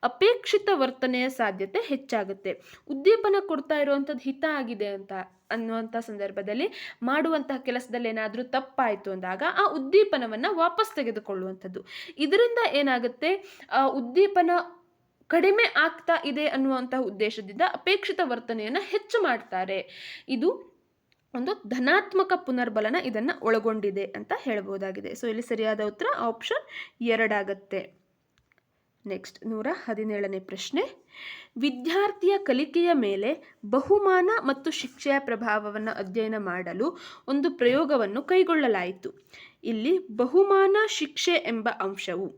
ಅಪೇಕ್ಷಿತ ವರ್ತನೆಯ ಸಾಧ್ಯತೆ ಹೆಚ್ಚಾಗುತ್ತೆ. ಉದ್ದೀಪನ ಕೊಡ್ತಾ ಇರುವಂಥದ್ದು ಹಿತ ಆಗಿದೆ ಅನ್ನುವಂಥ ಸಂದರ್ಭದಲ್ಲಿ ಮಾಡುವಂತಹ ಕೆಲಸದಲ್ಲಿ ಏನಾದರೂ ತಪ್ಪಾಯಿತು ಅಂದಾಗ ಆ ಉದ್ದೀಪನವನ್ನು ವಾಪಸ್ ತೆಗೆದುಕೊಳ್ಳುವಂಥದ್ದು. ಇದರಿಂದ ಏನಾಗುತ್ತೆ, ಉದ್ದೀಪನ ಕಡಿಮೆ ಆಗ್ತಾ ಇದೆ ಅನ್ನುವಂತಹ ಉದ್ದೇಶದಿಂದ ಅಪೇಕ್ಷಿತ ವರ್ತನೆಯನ್ನು ಹೆಚ್ಚು ಮಾಡ್ತಾರೆ. ಇದು ಒಂದು ಧನಾತ್ಮಕ ಪುನರ್ಬಲನ ಇದನ್ನು ಒಳಗೊಂಡಿದೆ ಅಂತ ಹೇಳ್ಬೋದಾಗಿದೆ. ಸೊ ಇಲ್ಲಿ ಸರಿಯಾದ ಉತ್ತರ ಆಪ್ಷನ್ 2 ಆಗುತ್ತೆ. ನೆಕ್ಸ್ಟ್ 117ನೇ ಪ್ರಶ್ನೆ. ವಿದ್ಯಾರ್ಥಿಯ ಕಲಿಕೆಯ ಮೇಲೆ ಬಹುಮಾನ ಮತ್ತು ಶಿಕ್ಷೆಯ ಪ್ರಭಾವವನ್ನು ಅಧ್ಯಯನ ಮಾಡಲು ಒಂದು ಪ್ರಯೋಗವನ್ನು ಕೈಗೊಳ್ಳಲಾಯಿತು. ಇಲ್ಲಿ ಬಹುಮಾನ ಶಿಕ್ಷೆ ಎಂಬ ಅಂಶವು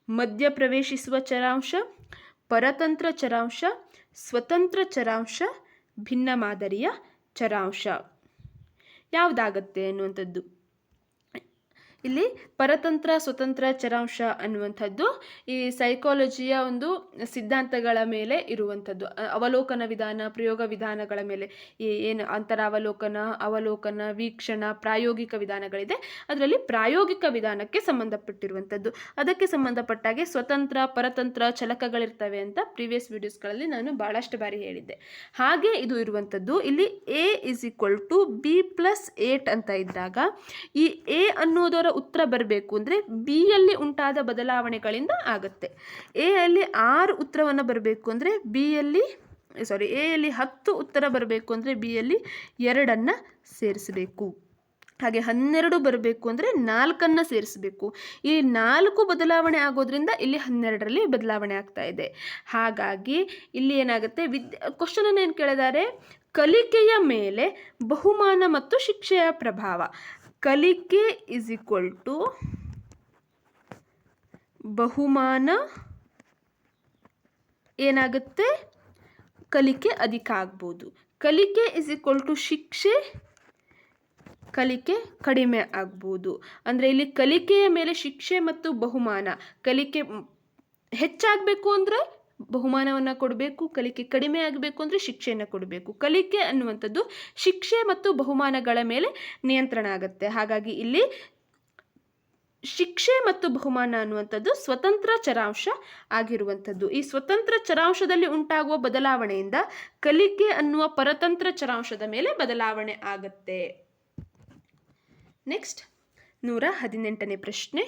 ಮಧ್ಯ ಪ್ರವೇಶಿಸುವ ಚರಾಂಶ, ಪರತಂತ್ರ ಚರಾಂಶ, ಸ್ವತಂತ್ರ ಚರಾಂಶ, ಭಿನ್ನ ಮಾದರಿಯ ಚರಾಂಶ ಯಾವುದಾಗತ್ತೆ ಅನ್ನುವಂಥದ್ದು. ಇಲ್ಲಿ ಪರತಂತ್ರ ಸ್ವತಂತ್ರ ಚರಾಂಶ ಅನ್ನುವಂಥದ್ದು ಈ ಸೈಕಾಲಜಿಯ ಒಂದು ಸಿದ್ಧಾಂತಗಳ ಮೇಲೆ ಇರುವಂಥದ್ದು. ಅವಲೋಕನ ವಿಧಾನ, ಪ್ರಯೋಗ ವಿಧಾನಗಳ ಮೇಲೆ ಏನು ಅಂತರಾವಲೋಕನ, ಅವಲೋಕನ, ವೀಕ್ಷಣ, ಪ್ರಾಯೋಗಿಕ ವಿಧಾನಗಳಿದೆ. ಅದರಲ್ಲಿ ಪ್ರಾಯೋಗಿಕ ವಿಧಾನಕ್ಕೆ ಸಂಬಂಧಪಟ್ಟಿರುವಂಥದ್ದು. ಅದಕ್ಕೆ ಸಂಬಂಧಪಟ್ಟಾಗೆ ಸ್ವತಂತ್ರ, ಪರತಂತ್ರ ಚಲಕಗಳಿರ್ತವೆ ಅಂತ ಪ್ರೀವಿಯಸ್ ವಿಡಿಯೋಸ್ಗಳಲ್ಲಿ ನಾನು ಭಾಳಷ್ಟು ಬಾರಿ ಹೇಳಿದ್ದೆ. ಹಾಗೆ ಇದು ಇರುವಂಥದ್ದು ಇಲ್ಲಿ A = B+8 ಅಂತ ಇದ್ದಾಗ ಈ A ಅನ್ನೋದರ ಉತ್ತರ ಬರಬೇಕು ಅಂದರೆ ಬಿ ಯಲ್ಲಿ ಉಂಟಾದ ಬದಲಾವಣೆಗಳಿಂದ ಆಗುತ್ತೆ. ಎ ಯಲ್ಲಿ 6 ಉತ್ತರವನ್ನು ಬರಬೇಕು ಅಂದರೆ ಎ ಯಲ್ಲಿ 10 ಉತ್ತರ ಬರಬೇಕು ಅಂದರೆ ಬಿ ಯಲ್ಲಿ 2 ಸೇರಿಸಬೇಕು. ಹಾಗೆ 12 ಬರಬೇಕು ಅಂದರೆ 4 ಸೇರಿಸಬೇಕು. ಈ 4 ಬದಲಾವಣೆ ಆಗೋದ್ರಿಂದ ಇಲ್ಲಿ 12ರಲ್ಲಿ ಬದಲಾವಣೆ ಆಗ್ತಾ ಇದೆ. ಹಾಗಾಗಿ ಇಲ್ಲಿ ಏನಾಗುತ್ತೆ, ಕ್ವಶನನ್ನು ಏನು ಕೇಳಿದ್ದಾರೆ, ಕಲಿಕೆಯ ಮೇಲೆ ಬಹುಮಾನ ಮತ್ತು ಶಿಕ್ಷೆಯ ಪ್ರಭಾವ. ಕಲಿಕೆ = ಬಹುಮಾನ ಏನಾಗುತ್ತೆ, ಕಲಿಕೆ ಅಧಿಕ ಆಗ್ಬೋದು. ಕಲಿಕೆ = ಶಿಕ್ಷೆ, ಕಲಿಕೆ ಕಡಿಮೆ ಆಗ್ಬೋದು. ಅಂದರೆ ಇಲ್ಲಿ ಕಲಿಕೆಯ ಮೇಲೆ ಶಿಕ್ಷೆ ಮತ್ತು ಬಹುಮಾನ, ಕಲಿಕೆ ಹೆಚ್ಚಾಗಬೇಕು ಅಂದರೆ ಬಹುಮಾನವನ್ನು ಕೊಡಬೇಕು, ಕಲಿಕೆ ಕಡಿಮೆ ಆಗಬೇಕು ಅಂದರೆ ಶಿಕ್ಷೆಯನ್ನು ಕೊಡಬೇಕು. ಕಲಿಕೆ ಅನ್ನುವಂಥದ್ದು ಶಿಕ್ಷೆ ಮತ್ತು ಬಹುಮಾನಗಳ ಮೇಲೆ ನಿಯಂತ್ರಣ ಆಗುತ್ತೆ. ಹಾಗಾಗಿ ಇಲ್ಲಿ ಶಿಕ್ಷೆ ಮತ್ತು ಬಹುಮಾನ ಅನ್ನುವಂಥದ್ದು ಸ್ವತಂತ್ರ ಚರಾಂಶ ಆಗಿರುವಂಥದ್ದು. ಈ ಸ್ವತಂತ್ರ ಚರಾಂಶದಲ್ಲಿ ಉಂಟಾಗುವ ಬದಲಾವಣೆಯಿಂದ ಕಲಿಕೆ ಅನ್ನುವ ಪರತಂತ್ರ ಚರಾಂಶದ ಮೇಲೆ ಬದಲಾವಣೆ ಆಗುತ್ತೆ. ನೆಕ್ಸ್ಟ್ 118ನೇ ಪ್ರಶ್ನೆ.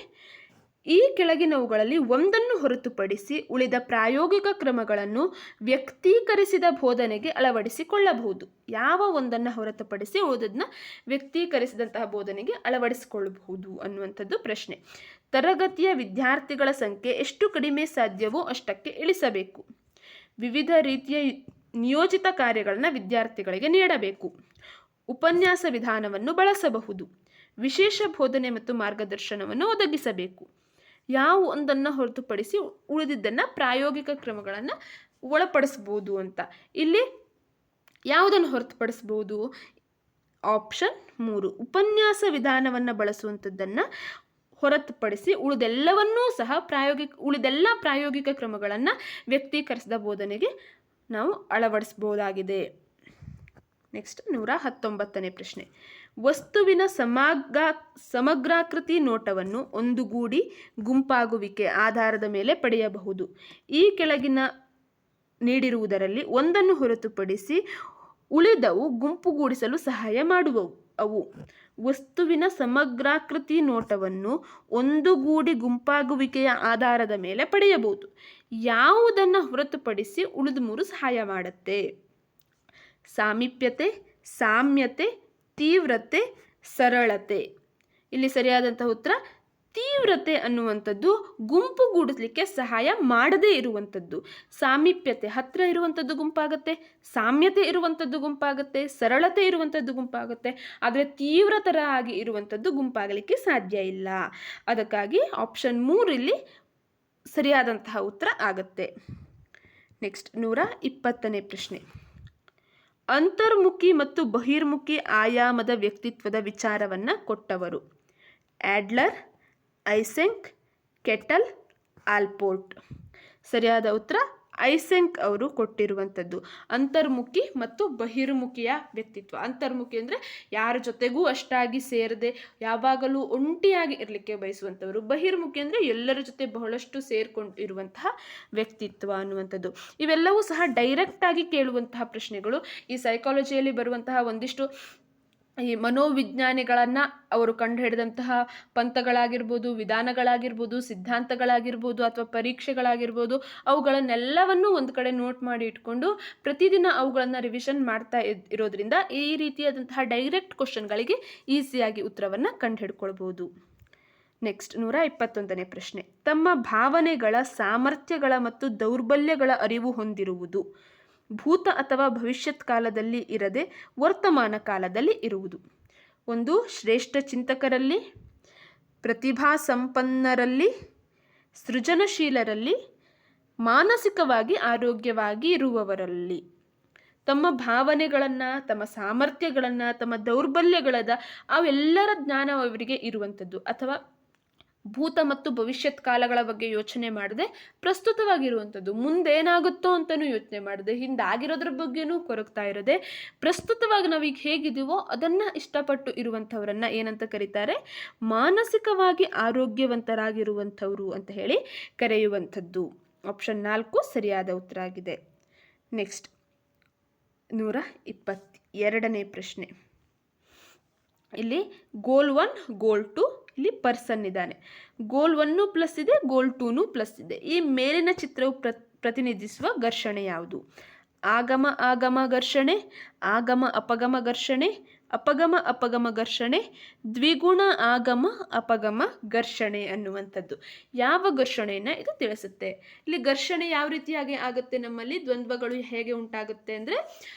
ಈ ಕೆಳಗಿನವುಗಳಲ್ಲಿ ಒಂದನ್ನು ಹೊರತುಪಡಿಸಿ ಉಳಿದ ಪ್ರಾಯೋಗಿಕ ಕ್ರಮಗಳನ್ನು ವ್ಯಕ್ತೀಕರಿಸಿದ ಬೋಧನೆಗೆ ಅಳವಡಿಸಿಕೊಳ್ಳಬಹುದು. ಯಾವ ಒಂದನ್ನು ಹೊರತುಪಡಿಸಿ ಉಳಿದದನ್ನ ವ್ಯಕ್ತೀಕರಿಸಿದಂತಹ ಬೋಧನೆಗೆ ಅಳವಡಿಸಿಕೊಳ್ಳಬಹುದು ಅನ್ನುವಂಥದ್ದು ಪ್ರಶ್ನೆ. ತರಗತಿಯ ವಿದ್ಯಾರ್ಥಿಗಳ ಸಂಖ್ಯೆ ಎಷ್ಟು ಕಡಿಮೆ ಸಾಧ್ಯವೋ ಅಷ್ಟಕ್ಕೆ ಇಳಿಸಬೇಕು. ವಿವಿಧ ರೀತಿಯ ನಿಯೋಜಿತ ಕಾರ್ಯಗಳನ್ನು ವಿದ್ಯಾರ್ಥಿಗಳಿಗೆ ನೀಡಬೇಕು. ಉಪನ್ಯಾಸ ವಿಧಾನವನ್ನು ಬಳಸಬಹುದು. ವಿಶೇಷ ಬೋಧನೆ ಮತ್ತು ಮಾರ್ಗದರ್ಶನವನ್ನು ಒದಗಿಸಬೇಕು. ಯಾವ ಒಂದನ್ನು ಹೊರತುಪಡಿಸಿ ಉಳಿದಿದ್ದನ್ನು ಪ್ರಾಯೋಗಿಕ ಕ್ರಮಗಳನ್ನು ಒಳಪಡಿಸ್ಬೋದು ಅಂತ. ಇಲ್ಲಿ ಯಾವುದನ್ನು ಹೊರತುಪಡಿಸ್ಬೋದು? ಆಪ್ಷನ್ 3, ಉಪನ್ಯಾಸ ವಿಧಾನವನ್ನು ಬಳಸುವಂಥದ್ದನ್ನು ಹೊರತುಪಡಿಸಿ ಉಳಿದೆಲ್ಲವನ್ನೂ ಸಹ ಉಳಿದೆಲ್ಲ ಪ್ರಾಯೋಗಿಕ ಕ್ರಮಗಳನ್ನು ವ್ಯಕ್ತೀಕರಿಸಿದ ಬೋಧನೆಗೆ ನಾವು ಅಳವಡಿಸ್ಬೋದಾಗಿದೆ. ನೆಕ್ಸ್ಟ್ 119ನೇ ಪ್ರಶ್ನೆ. ವಸ್ತುವಿನ ಸಮಗ್ರಾಕೃತಿ ನೋಟವನ್ನು ಒಂದುಗೂಡಿ ಗುಂಪಾಗುವಿಕೆ ಆಧಾರದ ಮೇಲೆ ಪಡೆಯಬಹುದು. ಈ ಕೆಳಗಿನ ನೀಡಿರುವುದರಲ್ಲಿ ಒಂದನ್ನು ಹೊರತುಪಡಿಸಿ ಉಳಿದವು ಗುಂಪುಗೂಡಿಸಲು ಸಹಾಯ ಮಾಡುವವು. ವಸ್ತುವಿನ ಸಮಗ್ರಾಕೃತಿ ನೋಟವನ್ನು ಒಂದುಗೂಡಿ ಗುಂಪಾಗುವಿಕೆಯ ಆಧಾರದ ಮೇಲೆ ಪಡೆಯಬಹುದು. ಯಾವುದನ್ನು ಹೊರತುಪಡಿಸಿ ಉಳಿದ 3 ಸಹಾಯ ಮಾಡುತ್ತೆ? ಸಾಮೀಪ್ಯತೆ, ಸಾಮ್ಯತೆ, ತೀವ್ರತೆ, ಸರಳತೆ. ಇಲ್ಲಿ ಸರಿಯಾದಂತಹ ಉತ್ತರ ತೀವ್ರತೆ ಅನ್ನುವಂಥದ್ದು ಗುಂಪುಗೂಡಿಸಲಿಕ್ಕೆ ಸಹಾಯ ಮಾಡದೇ ಇರುವಂಥದ್ದು. ಸಾಮೀಪ್ಯತೆ ಹತ್ತಿರ ಇರುವಂಥದ್ದು ಗುಂಪಾಗುತ್ತೆ, ಸಾಮ್ಯತೆ ಇರುವಂಥದ್ದು ಗುಂಪಾಗುತ್ತೆ, ಸರಳತೆ ಇರುವಂಥದ್ದು ಗುಂಪಾಗುತ್ತೆ. ಆದರೆ ತೀವ್ರತರ ಆಗಿ ಇರುವಂಥದ್ದು ಗುಂಪಾಗಲಿಕ್ಕೆ ಸಾಧ್ಯ ಇಲ್ಲ. ಅದಕ್ಕಾಗಿ ಆಪ್ಷನ್ 3 ಇಲ್ಲಿ ಸರಿಯಾದಂತಹ ಉತ್ತರ ಆಗುತ್ತೆ. ನೆಕ್ಸ್ಟ್ 120ನೇ ಪ್ರಶ್ನೆ. ಅಂತರ್ಮುಖಿ ಮತ್ತು ಬಹಿರ್ಮುಖಿ ಆಯಾಮದ ವ್ಯಕ್ತಿತ್ವದ ವಿಚಾರವನ್ನು ಕೊಟ್ಟವರು. Adler, Eysenck, Cattell, Allport. ಸರಿಯಾದ ಉತ್ತರ ಐಸೆಂಕ್ ಅವರು ಕೊಟ್ಟಿರುವಂಥದ್ದು. ಅಂತರ್ಮುಖಿ ಮತ್ತು ಬಹಿರ್ಮುಖಿಯ ವ್ಯಕ್ತಿತ್ವ. ಅಂತರ್ಮುಖಿ ಅಂದರೆ ಯಾರ ಜೊತೆಗೂ ಅಷ್ಟಾಗಿ ಸೇರದೆ ಯಾವಾಗಲೂ ಒಂಟಿಯಾಗಿ ಇರಲಿಕ್ಕೆ ಬಯಸುವಂಥವರು. ಬಹಿರ್ಮುಖಿ ಅಂದರೆ ಎಲ್ಲರ ಜೊತೆ ಬಹಳಷ್ಟು ಸೇರ್ಕೊಂಡು ಇರುವಂತಹ ವ್ಯಕ್ತಿತ್ವ ಅನ್ನುವಂಥದ್ದು. ಇವೆಲ್ಲವೂ ಸಹ ಡೈರೆಕ್ಟಾಗಿ ಕೇಳುವಂತಹ ಪ್ರಶ್ನೆಗಳು. ಈ ಸೈಕಾಲಜಿಯಲ್ಲಿ ಬರುವಂತಹ ಒಂದಿಷ್ಟು ಈ ಮನೋವಿಜ್ಞಾನಿಗಳನ್ನು ಅವರು ಕಂಡುಹಿಡಿದಂತಹ ಪಂಥಗಳಾಗಿರ್ಬೋದು, ವಿಧಾನಗಳಾಗಿರ್ಬೋದು, ಸಿದ್ಧಾಂತಗಳಾಗಿರ್ಬೋದು ಅಥವಾ ಪರೀಕ್ಷೆಗಳಾಗಿರ್ಬೋದು, ಅವುಗಳನ್ನೆಲ್ಲವನ್ನೂ ಒಂದು ಕಡೆ ನೋಟ್ ಮಾಡಿ ಇಟ್ಕೊಂಡು ಪ್ರತಿದಿನ ಅವುಗಳನ್ನು ರಿವಿಷನ್ ಮಾಡ್ತಾ ಇರೋದ್ರಿಂದ ಈ ರೀತಿಯಾದಂತಹ ಡೈರೆಕ್ಟ್ ಕ್ವಶನ್ಗಳಿಗೆ ಈಸಿಯಾಗಿ ಉತ್ತರವನ್ನು ಕಂಡುಹಿಡ್ಕೊಳ್ಬೋದು. ನೆಕ್ಸ್ಟ್ 121ನೇ ಪ್ರಶ್ನೆ. ತಮ್ಮ ಭಾವನೆಗಳ, ಸಾಮರ್ಥ್ಯಗಳ ಮತ್ತು ದೌರ್ಬಲ್ಯಗಳ ಅರಿವು ಹೊಂದಿರುವುದು. ಭೂತ ಅಥವಾ ಭವಿಷ್ಯತ್ ಕಾಲದಲ್ಲಿ ಇರದೆ ವರ್ತಮಾನ ಕಾಲದಲ್ಲಿ ಇರುವುದು. ಒಂದು, ಶ್ರೇಷ್ಠ ಚಿಂತಕರಲ್ಲಿ, ಪ್ರತಿಭಾ ಸಂಪನ್ನರಲ್ಲಿ, ಸೃಜನಶೀಲರಲ್ಲಿ, ಮಾನಸಿಕವಾಗಿ ಆರೋಗ್ಯವಾಗಿ ಇರುವವರಲ್ಲಿ. ತಮ್ಮ ಭಾವನೆಗಳನ್ನು, ತಮ್ಮ ಸಾಮರ್ಥ್ಯಗಳನ್ನು, ತಮ್ಮ ದೌರ್ಬಲ್ಯಗಳದ ಅವೆಲ್ಲರ ಜ್ಞಾನ ಅವರಿಗೆ ಇರುವಂಥದ್ದು. ಅಥವಾ ಭೂತ ಮತ್ತು ಭವಿಷ್ಯತ್ ಕಾಲಗಳ ಬಗ್ಗೆ ಯೋಚನೆ ಮಾಡದೆ ಪ್ರಸ್ತುತವಾಗಿರುವಂಥದ್ದು. ಮುಂದೇನಾಗುತ್ತೋ ಅಂತಲೂ ಯೋಚನೆ ಮಾಡದೆ, ಹಿಂದಾಗಿರೋದ್ರ ಬಗ್ಗೆನೂ ಕೊರಗ್ತಾ ಇರೋದೆ, ಪ್ರಸ್ತುತವಾಗಿ ನಾವೀಗ ಹೇಗಿದ್ದೀವೋ ಅದನ್ನು ಇಷ್ಟಪಟ್ಟು ಇರುವಂಥವರನ್ನು ಏನಂತ ಕರೀತಾರೆ? ಮಾನಸಿಕವಾಗಿ ಆರೋಗ್ಯವಂತರಾಗಿರುವಂಥವರು ಅಂತ ಹೇಳಿ ಕರೆಯುವಂಥದ್ದು. ಆಪ್ಷನ್ 4 ಸರಿಯಾದ ಉತ್ತರ ಆಗಿದೆ. ನೆಕ್ಸ್ಟ್ 122ನೇ ಪ್ರಶ್ನೆ. ಇಲ್ಲಿ ಗೋಲ್ 1, ಗೋಲ್ 2, ಇಲ್ಲಿ ಪರ್ಸನ್ ಇದ್ದಾನೆ. ಗೋಲ್ 1 ಪ್ಲಸ್ ಇದೆ, ಗೋಲ್ 2 ಪ್ಲಸ್ ಇದೆ. ಈ ಮೇಲಿನ ಚಿತ್ರವು ಪ್ರತಿನಿಧಿಸುವ ಘರ್ಷಣೆ ಯಾವುದು? ಆಗಮ ಆಗಮ ಘರ್ಷಣೆ, ಆಗಮ ಅಪಗಮ ಘರ್ಷಣೆ, ಅಪಗಮ ಅಪಗಮ ಘರ್ಷಣೆ, ದ್ವಿಗುಣ ಆಗಮ ಅಪಗಮ ಘರ್ಷಣೆ ಅನ್ನುವಂಥದ್ದು. ಯಾವ ಘರ್ಷಣೆಯನ್ನು ಇದು ತಿಳಿಸುತ್ತೆ? ಇಲ್ಲಿ ಘರ್ಷಣೆ ಯಾವ ರೀತಿಯಾಗಿ ಆಗುತ್ತೆ? ನಮ್ಮಲ್ಲಿ ದ್ವಂದ್ವಗಳು ಹೇಗೆ ಉಂಟಾಗುತ್ತೆ ಅಂದರೆ,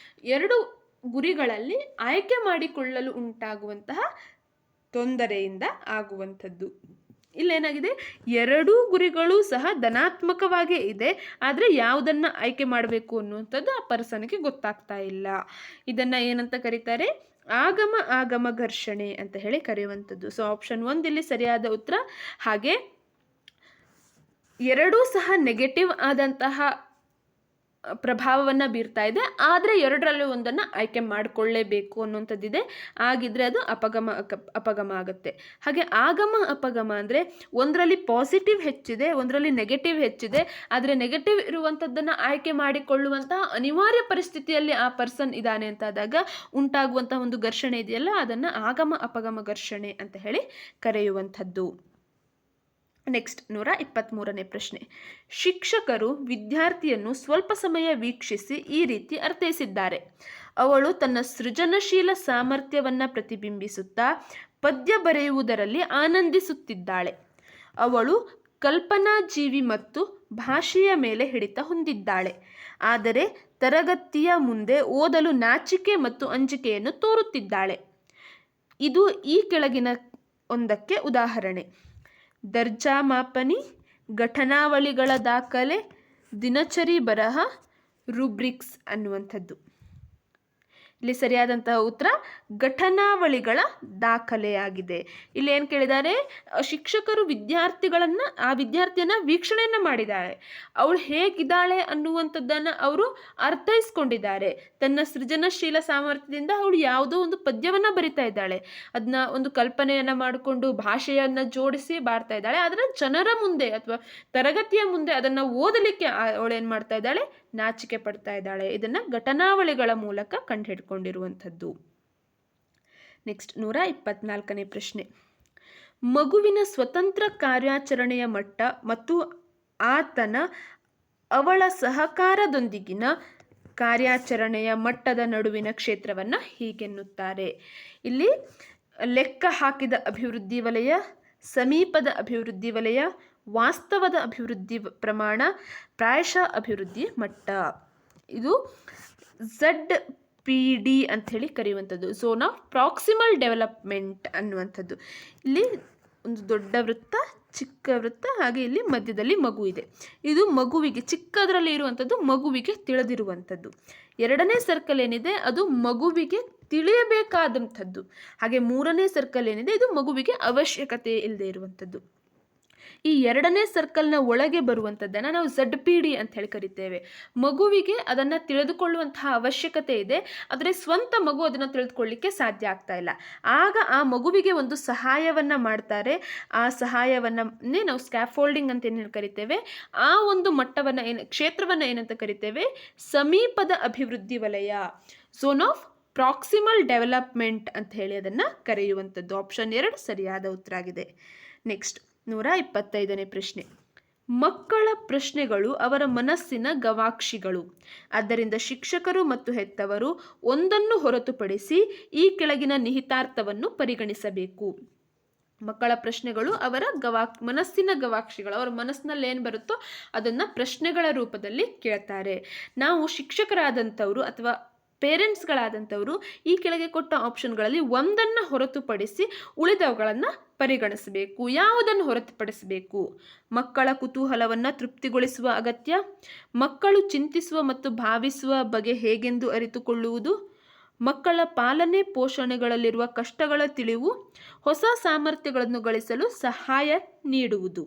ಎರಡು ಗುರಿಗಳಲ್ಲಿ ಆಯ್ಕೆ ಮಾಡಿಕೊಳ್ಳಲು ಉಂಟಾಗುವಂತಹ ತೊಂದರೆಯಿಂದ ಆಗುವಂಥದ್ದು. ಇಲ್ಲೇನಾಗಿದೆ? ಎರಡೂ ಗುರಿಗಳು ಸಹ ಧನಾತ್ಮಕವಾಗೇ ಇದೆ, ಆದರೆ ಯಾವುದನ್ನು ಆಯ್ಕೆ ಮಾಡಬೇಕು ಅನ್ನುವಂಥದ್ದು ಆ ಪರ್ಸನ್ಗೆ ಗೊತ್ತಾಗ್ತಾ ಇಲ್ಲ. ಇದನ್ನು ಏನಂತ ಕರೀತಾರೆ? ಆಗಮ ಆಗಮ ಘರ್ಷಣೆ ಅಂತ ಹೇಳಿ ಕರೆಯುವಂಥದ್ದು. ಸೊ ಆಪ್ಷನ್ 1 ಇಲ್ಲಿ ಸರಿಯಾದ ಉತ್ತರ. ಹಾಗೆ ಎರಡೂ ಸಹ ನೆಗೆಟಿವ್ ಆದಂತಹ ಪ್ರಭಾವವನ್ನು ಬೀರ್ತಾ ಇದೆ, ಆದರೆ ಎರಡರಲ್ಲಿ ಒಂದನ್ನು ಆಯ್ಕೆ ಮಾಡಿಕೊಳ್ಳೇಬೇಕು ಅನ್ನುವಂಥದ್ದಿದೆ. ಆಗಿದ್ರೆ ಅದು ಅಪಗಮ ಆಗುತ್ತೆ. ಹಾಗೆ ಆಗಮ ಅಪಗಮ ಅಂದರೆ ಒಂದರಲ್ಲಿ ಪಾಸಿಟಿವ್ ಹೆಚ್ಚಿದೆ, ಒಂದರಲ್ಲಿ ನೆಗೆಟಿವ್ ಹೆಚ್ಚಿದೆ, ಆದರೆ ನೆಗೆಟಿವ್ ಇರುವಂಥದ್ದನ್ನು ಆಯ್ಕೆ ಮಾಡಿಕೊಳ್ಳುವಂತಹ ಅನಿವಾರ್ಯ ಪರಿಸ್ಥಿತಿಯಲ್ಲಿ ಆ ಪರ್ಸನ್ ಇದ್ದಾನೆ ಅಂತಾದಾಗ ಉಂಟಾಗುವಂತಹ ಒಂದು ಘರ್ಷಣೆ ಇದೆಯಲ್ಲ, ಅದನ್ನು ಆಗಮ ಅಪಗಮ ಘರ್ಷಣೆ ಅಂತ ಹೇಳಿ ಕರೆಯುವಂಥದ್ದು. ನೆಕ್ಸ್ಟ್ 123ನೇ ಪ್ರಶ್ನೆ. ಶಿಕ್ಷಕರು ವಿದ್ಯಾರ್ಥಿಯನ್ನು ಸ್ವಲ್ಪ ಸಮಯ ವೀಕ್ಷಿಸಿ ಈ ರೀತಿ ಅರ್ಥೈಸಿದ್ದಾರೆ. ಅವಳು ತನ್ನ ಸೃಜನಶೀಲ ಸಾಮರ್ಥ್ಯವನ್ನು ಪ್ರತಿಬಿಂಬಿಸುತ್ತಾ ಪದ್ಯ ಬರೆಯುವುದರಲ್ಲಿ ಆನಂದಿಸುತ್ತಿದ್ದಾಳೆ. ಅವಳು ಕಲ್ಪನಾಜೀವಿ ಮತ್ತು ಭಾಷೆಯ ಮೇಲೆ ಹಿಡಿತ ಹೊಂದಿದ್ದಾಳೆ, ಆದರೆ ತರಗತಿಯ ಮುಂದೆ ಓದಲು ನಾಚಿಕೆ ಮತ್ತು ಅಂಜಿಕೆಯನ್ನು ತೋರುತ್ತಿದ್ದಾಳೆ. ಇದು ಈ ಕೆಳಗಿನ ಒಂದಕ್ಕೆ ಉದಾಹರಣೆ: ದರ್ಜಾ ಮಾಪನಿ, ಘಟನಾವಳಿಗಳ ದಾಖಲೆ, ದಿನಚರಿ ಬರಹ, ರೂಬ್ರಿಕ್ಸ್ ಅನ್ನುವಂಥದ್ದು. ಇಲ್ಲಿ ಸರಿಯಾದಂತಹ ಉತ್ತರ ಘಟನಾವಳಿಗಳ ದಾಖಲೆಯಾಗಿದೆ. ಇಲ್ಲಿ ಏನು ಕೇಳಿದ್ದಾರೆ? ಶಿಕ್ಷಕರು ಆ ವಿದ್ಯಾರ್ಥಿಯನ್ನು ವೀಕ್ಷಣೆಯನ್ನು ಮಾಡಿದ್ದಾರೆ. ಅವಳು ಹೇಗಿದ್ದಾಳೆ ಅನ್ನುವಂಥದ್ದನ್ನು ಅವರು ಅರ್ಥೈಸ್ಕೊಂಡಿದ್ದಾರೆ. ತನ್ನ ಸೃಜನಶೀಲ ಸಾಮರ್ಥ್ಯದಿಂದ ಅವಳು ಯಾವುದೋ ಒಂದು ಪದ್ಯವನ್ನು ಬರಿತಾ ಇದ್ದಾಳೆ, ಅದನ್ನ ಒಂದು ಕಲ್ಪನೆಯನ್ನು ಮಾಡಿಕೊಂಡು ಭಾಷೆಯನ್ನು ಜೋಡಿಸಿ ಬಾರ್ತಾ ಇದ್ದಾಳೆ. ಆದರೆ ಜನರ ಮುಂದೆ ಅಥವಾ ತರಗತಿಯ ಮುಂದೆ ಅದನ್ನು ಓದಲಿಕ್ಕೆ ಅವಳು ಏನು ಮಾಡ್ತಾ ಇದ್ದಾಳೆ? ನಾಚಿಕೆ ಪಡ್ತಾ ಇದ್ದಾಳೆ. ಇದನ್ನು ಘಟನಾವಳಿಗಳ ಮೂಲಕ ಕಂಡುಹಿಡ್ಕೊಂಡಿರುವಂಥದ್ದು. ನೆಕ್ಸ್ಟ್ 124ನೇ ಪ್ರಶ್ನೆ. ಮಗುವಿನ ಸ್ವತಂತ್ರ ಕಾರ್ಯಾಚರಣೆಯ ಮಟ್ಟ ಮತ್ತು ಅವಳ ಸಹಕಾರದೊಂದಿಗಿನ ಕಾರ್ಯಾಚರಣೆಯ ಮಟ್ಟದ ನಡುವಿನ ಕ್ಷೇತ್ರವನ್ನು ಹೀಗೆನ್ನುತ್ತಾರೆ. ಇಲ್ಲಿ ಲೆಕ್ಕ ಹಾಕಿದ ಅಭಿವೃದ್ಧಿ ವಲಯ, ಸಮೀಪದ ಅಭಿವೃದ್ಧಿ ವಲಯ, ವಾಸ್ತವದ ಅಭಿವೃದ್ಧಿ ಪ್ರಮಾಣ, ಪ್ರಾಯಶಃ ಅಭಿವೃದ್ಧಿ ಮಟ್ಟ. ಇದು ZPD ಅಂಥೇಳಿ ಕರೆಯುವಂಥದ್ದು, ಝೋನ್ ಆಫ್ ಪ್ರಾಕ್ಸಿಮಲ್ ಡೆವಲಪ್ಮೆಂಟ್ ಅನ್ನುವಂಥದ್ದು. ಇಲ್ಲಿ ಒಂದು ದೊಡ್ಡ ವೃತ್ತ, ಚಿಕ್ಕ ವೃತ್ತ, ಹಾಗೆ ಇಲ್ಲಿ ಮಧ್ಯದಲ್ಲಿ ಮಗು ಇದೆ. ಇದು ಮಗುವಿಗೆ, ಚಿಕ್ಕದರಲ್ಲಿ ಇರುವಂಥದ್ದು ಮಗುವಿಗೆ ತಿಳಿದಿರುವಂಥದ್ದು. ಎರಡನೇ ಸರ್ಕಲ್ ಏನಿದೆ ಅದು ಮಗುವಿಗೆ ತಿಳಿಯಬೇಕಾದಂಥದ್ದು. ಹಾಗೆ ಮೂರನೇ ಸರ್ಕಲ್ ಏನಿದೆ ಇದು ಮಗುವಿಗೆ ಅವಶ್ಯಕತೆ ಇಲ್ಲದೆ ಇರುವಂಥದ್ದು. ಈ ಎರಡನೇ ಸರ್ಕಲ್ನ ಒಳಗೆ ಬರುವಂಥದ್ದನ್ನು ನಾವು ZPD ಅಂತ ಹೇಳಿ ಕರಿತೇವೆ. ಮಗುವಿಗೆ ಅದನ್ನು ತಿಳಿದುಕೊಳ್ಳುವಂತಹ ಅವಶ್ಯಕತೆ ಇದೆ, ಆದರೆ ಸ್ವಂತ ಮಗು ಅದನ್ನು ತಿಳಿದುಕೊಳ್ಳಿಕ್ಕೆ ಸಾಧ್ಯ ಆಗ್ತಾ ಇಲ್ಲ. ಆಗ ಆ ಮಗುವಿಗೆ ಒಂದು ಸಹಾಯವನ್ನು ಮಾಡ್ತಾರೆ. ಆ ಸಹಾಯವನ್ನೇ ನಾವು ಸ್ಕ್ಯಾಫೋಲ್ಡಿಂಗ್ ಅಂತ ಏನು ಕರಿತೇವೆ. ಆ ಒಂದು ಮಟ್ಟವನ್ನು ಕ್ಷೇತ್ರವನ್ನು ಏನಂತ ಕರಿತೇವೆ, ಸಮೀಪದ ಅಭಿವೃದ್ಧಿ ವಲಯ, ಝೋನ್ ಆಫ್ ಪ್ರಾಕ್ಸಿಮಲ್ ಡೆವಲಪ್ಮೆಂಟ್ ಅಂತ ಹೇಳಿ ಅದನ್ನು ಕರೆಯುವಂಥದ್ದು. ಆಪ್ಷನ್ 2 ಸರಿಯಾದ ಉತ್ತರ ಆಗಿದೆ. ನೆಕ್ಸ್ಟ್ 125ನೇ ಪ್ರಶ್ನೆ. ಮಕ್ಕಳ ಪ್ರಶ್ನೆಗಳು ಅವರ ಮನಸ್ಸಿನ ಗವಾಕ್ಷಿಗಳು. ಆದ್ದರಿಂದ ಶಿಕ್ಷಕರು ಮತ್ತು ಹೆತ್ತವರು ಒಂದನ್ನು ಹೊರತುಪಡಿಸಿ ಈ ಕೆಳಗಿನ ನಿಹಿತಾರ್ಥವನ್ನು ಪರಿಗಣಿಸಬೇಕು. ಮಕ್ಕಳ ಪ್ರಶ್ನೆಗಳು ಅವರ ಮನಸ್ಸಿನ ಗವಾಕ್ಷಿಗಳು. ಅವರ ಮನಸ್ಸಿನಲ್ಲಿ ಏನು ಬರುತ್ತೋ ಅದನ್ನು ಪ್ರಶ್ನೆಗಳ ರೂಪದಲ್ಲಿ ಕೇಳ್ತಾರೆ. ನಾವು ಶಿಕ್ಷಕರಾದಂಥವರು ಅಥವಾ ಪೇರೆಂಟ್ಸ್ಗಳಾದಂಥವರು ಈ ಕೆಳಗೆ ಕೊಟ್ಟ ಆಪ್ಷನ್ಗಳಲ್ಲಿ ಒಂದನ್ನು ಹೊರತುಪಡಿಸಿ ಉಳಿದವುಗಳನ್ನು ಪರಿಗಣಿಸಬೇಕು. ಯಾವುದನ್ನು ಹೊರತುಪಡಿಸಬೇಕು? ಮಕ್ಕಳ ಕುತೂಹಲವನ್ನು ತೃಪ್ತಿಗೊಳಿಸುವ ಅಗತ್ಯ, ಮಕ್ಕಳು ಚಿಂತಿಸುವ ಮತ್ತು ಭಾವಿಸುವ ಬಗೆ ಹೇಗೆಂದು ಅರಿತುಕೊಳ್ಳುವುದು, ಮಕ್ಕಳ ಪಾಲನೆ ಪೋಷಣೆಗಳಲ್ಲಿರುವ ಕಷ್ಟಗಳ ತಿಳಿವು, ಹೊಸ ಸಾಮರ್ಥ್ಯಗಳನ್ನು ಗಳಿಸಲು ಸಹಾಯ ನೀಡುವುದು.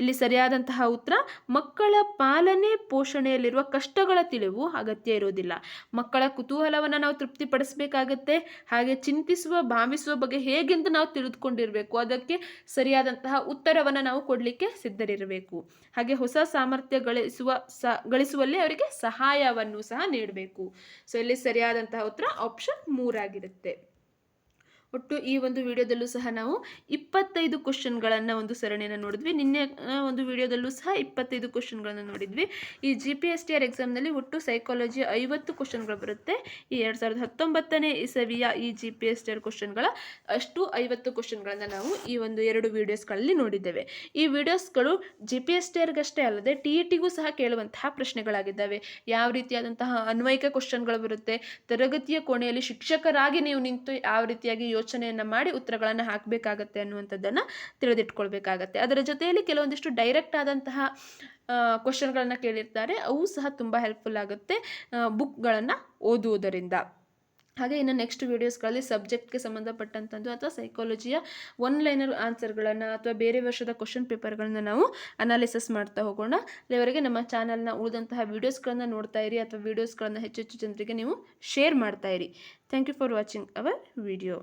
ಇಲ್ಲಿ ಸರಿಯಾದಂತಹ ಉತ್ತರ ಮಕ್ಕಳ ಪಾಲನೆ ಪೋಷಣೆಯಲ್ಲಿರುವ ಕಷ್ಟಗಳ ತಿಳಿವು ಅಗತ್ಯ ಇರೋದಿಲ್ಲ. ಮಕ್ಕಳ ಕುತೂಹಲವನ್ನು ನಾವು ತೃಪ್ತಿಪಡಿಸಬೇಕಾಗತ್ತೆ. ಹಾಗೆ ಚಿಂತಿಸುವ ಭಾವಿಸುವ ಬಗ್ಗೆ ಹೇಗೆಂದು ನಾವು ತಿಳಿದುಕೊಂಡಿರಬೇಕು. ಅದಕ್ಕೆ ಸರಿಯಾದಂತಹ ಉತ್ತರವನ್ನು ನಾವು ಕೊಡಲಿಕ್ಕೆ ಸಿದ್ಧರಿರಬೇಕು. ಹಾಗೆ ಹೊಸ ಸಾಮರ್ಥ್ಯ ಗಳಿಸುವಲ್ಲಿ ಅವರಿಗೆ ಸಹಾಯವನ್ನು ಸಹ ನೀಡಬೇಕು. ಸೊ ಇಲ್ಲಿ ಸರಿಯಾದಂತಹ ಉತ್ತರ ಆಪ್ಷನ್ 3 ಆಗಿರುತ್ತೆ. ಒಟ್ಟು ಈ ಒಂದು ವಿಡಿಯೋದಲ್ಲೂ ಸಹ ನಾವು 25 ಕ್ವಶನ್ಗಳನ್ನು ಒಂದು ಸರಣಿಯನ್ನು ನೋಡಿದ್ವಿ. ನಿನ್ನೆ ಒಂದು ವಿಡಿಯೋದಲ್ಲೂ ಸಹ 25 ಕ್ವಶನ್ಗಳನ್ನು ನೋಡಿದ್ವಿ. ಈ GPSTR ಎಕ್ಸಾಮ್ನಲ್ಲಿ ಒಟ್ಟು ಸೈಕಾಲಜಿ 50 ಕ್ವಶನ್ಗಳು ಬರುತ್ತೆ. ಈ 2019ನೇ ಇಸವಿಯ ಈ GPSTR ಕ್ವಶನ್ಗಳ ಅಷ್ಟು 50 ಕ್ವಶನ್ಗಳನ್ನು ನಾವು ಈ ಒಂದು 2 ವಿಡಿಯೋಸ್ಗಳಲ್ಲಿ ನೋಡಿದ್ದೇವೆ. ಈ ವಿಡಿಯೋಸ್ಗಳು GPSTRಗಷ್ಟೇ ಅಲ್ಲದೆ TETಗೂ ಸಹ ಕೇಳುವಂತಹ ಪ್ರಶ್ನೆಗಳಾಗಿದ್ದಾವೆ. ಯಾವ ರೀತಿಯಾದಂತಹ ಅನ್ವಯಿಕ ಕ್ವಶನ್ಗಳು ಬರುತ್ತೆ, ತರಗತಿಯ ಕೋಣೆಯಲ್ಲಿ ಶಿಕ್ಷಕರಾಗಿ ನೀವು ನಿಂತು ಯಾವ ರೀತಿಯಾಗಿ ಯೋಚನೆಯನ್ನು ಮಾಡಿ ಉತ್ತರಗಳನ್ನು ಹಾಕಬೇಕಾಗತ್ತೆ ಅನ್ನುವಂಥದ್ದನ್ನು ತಿಳಿದಿಟ್ಕೊಳ್ಬೇಕಾಗತ್ತೆ. ಅದರ ಜೊತೆಯಲ್ಲಿ ಕೆಲವೊಂದಿಷ್ಟು ಡೈರೆಕ್ಟ್ ಆದಂತಹ ಕ್ವಶನ್ಗಳನ್ನು ಕೇಳಿರ್ತಾರೆ. ಅವು ಸಹ ತುಂಬ ಹೆಲ್ಪ್ಫುಲ್ ಆಗುತ್ತೆ ಬುಕ್ಗಳನ್ನು ಓದುವುದರಿಂದ. ಹಾಗೆ ಇನ್ನು ನೆಕ್ಸ್ಟ್ ವೀಡಿಯೋಸ್ಗಳಲ್ಲಿ ಸಬ್ಜೆಕ್ಟ್ಗೆ ಸಂಬಂಧಪಟ್ಟಂಥದ್ದು ಅಥವಾ ಸೈಕಾಲಜಿಯ 1 ಲೈನರ್ ಆನ್ಸರ್ಗಳನ್ನು ಅಥವಾ ಬೇರೆ ವರ್ಷದ ಕ್ವಶನ್ ಪೇಪರ್ಗಳನ್ನು ನಾವು ಅನಾಲಿಸಿಸ್ ಮಾಡ್ತಾ ಹೋಗೋಣ. ಅಲ್ಲಿವರೆಗೆ ನಮ್ಮ ಚಾನಲ್ನ ಉಳಿದಂತಹ ವೀಡಿಯೋಸ್ಗಳನ್ನು ನೋಡ್ತಾ ಇರಿ ಅಥವಾ ವೀಡಿಯೋಸ್ಗಳನ್ನು ಹೆಚ್ಚು ಜನರಿಗೆ ನೀವು ಶೇರ್ ಮಾಡ್ತಾ ಇರಿ. Thank you for watching our video.